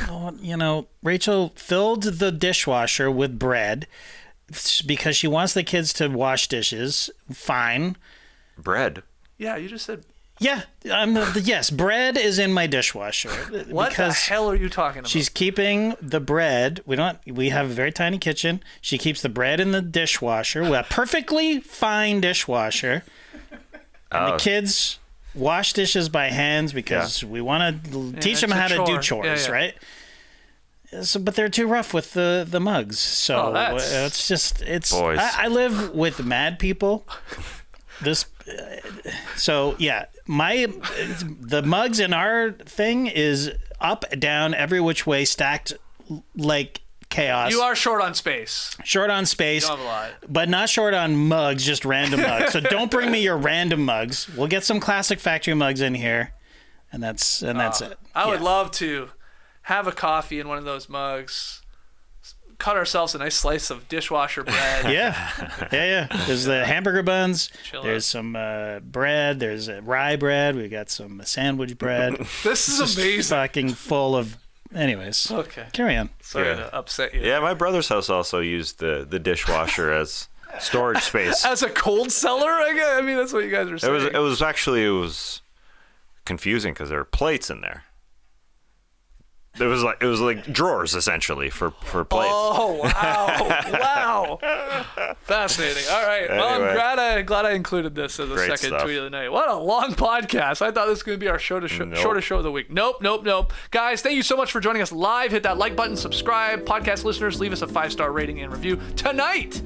Well, Rachel filled the dishwasher with bread because she wants the kids to wash dishes. Fine. Bread. Yeah, you just said... Yeah, yes, bread is in my dishwasher. What the hell are you talking about? She's keeping the bread. We have a very tiny kitchen. She keeps the bread in the dishwasher. We have a perfectly fine dishwasher. And the kids wash dishes by hands because we want to teach them it's a how to do chore. chores, Yeah. right? So, but they're too rough with the mugs. So it's Boys. I live with mad people. So yeah, the mugs in our thing is up, down, every which way, stacked like chaos. You are short on space. Short on space, You don't have a lot. but not short on mugs, just random mugs. So don't bring me your random mugs. We'll get some classic factory mugs in here, and that's it. I would love to have a coffee in one of those mugs. Cut ourselves a nice slice of dishwasher bread. Yeah. There's the hamburger buns. Chill There's some bread. There's rye bread. We got some sandwich bread. This is amazing. Fucking full of Anyways. Okay. Carry on. Sorry Yeah. to upset you. Yeah, my brother's house also used the dishwasher as storage space. As a cold cellar, I mean, that's what you guys are saying. It was confusing because there were plates in there. It was like drawers essentially for plates. Oh wow! Wow, fascinating. All right, well, Anyway. I'm glad I included this as a Great second stuff. tweet of the night. What a long podcast! I thought this was going to be our shortest show of the week. Nope. Guys, thank you so much for joining us live. Hit that like button, subscribe. Podcast listeners, leave us a 5-star rating and review tonight.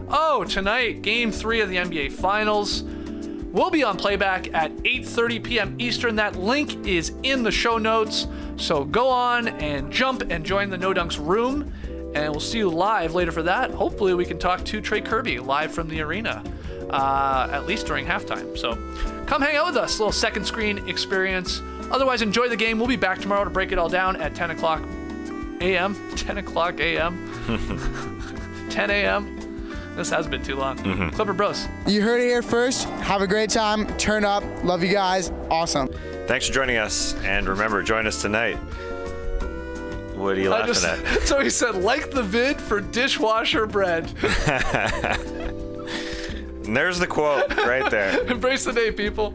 Game 3 of the NBA Finals. We'll be on playback at 8:30 p.m. Eastern. That link is in the show notes. So go on and jump and join the No Dunks room. And we'll see you live later for that. Hopefully we can talk to Trey Kirby live from the arena, at least during halftime. So come hang out with us. A little second screen experience. Otherwise, enjoy the game. We'll be back tomorrow to break it all down at 10 o'clock a.m. 10 o'clock a.m. 10 a.m. This has been too long. Clipper Bros. You heard it here first. Have a great time. Turn up. Love you guys. Awesome. Thanks for joining us, and remember, join us tonight. What are you laughing at? So he said, like the vid for dishwasher bread. And there's the quote right there. Embrace the day, people.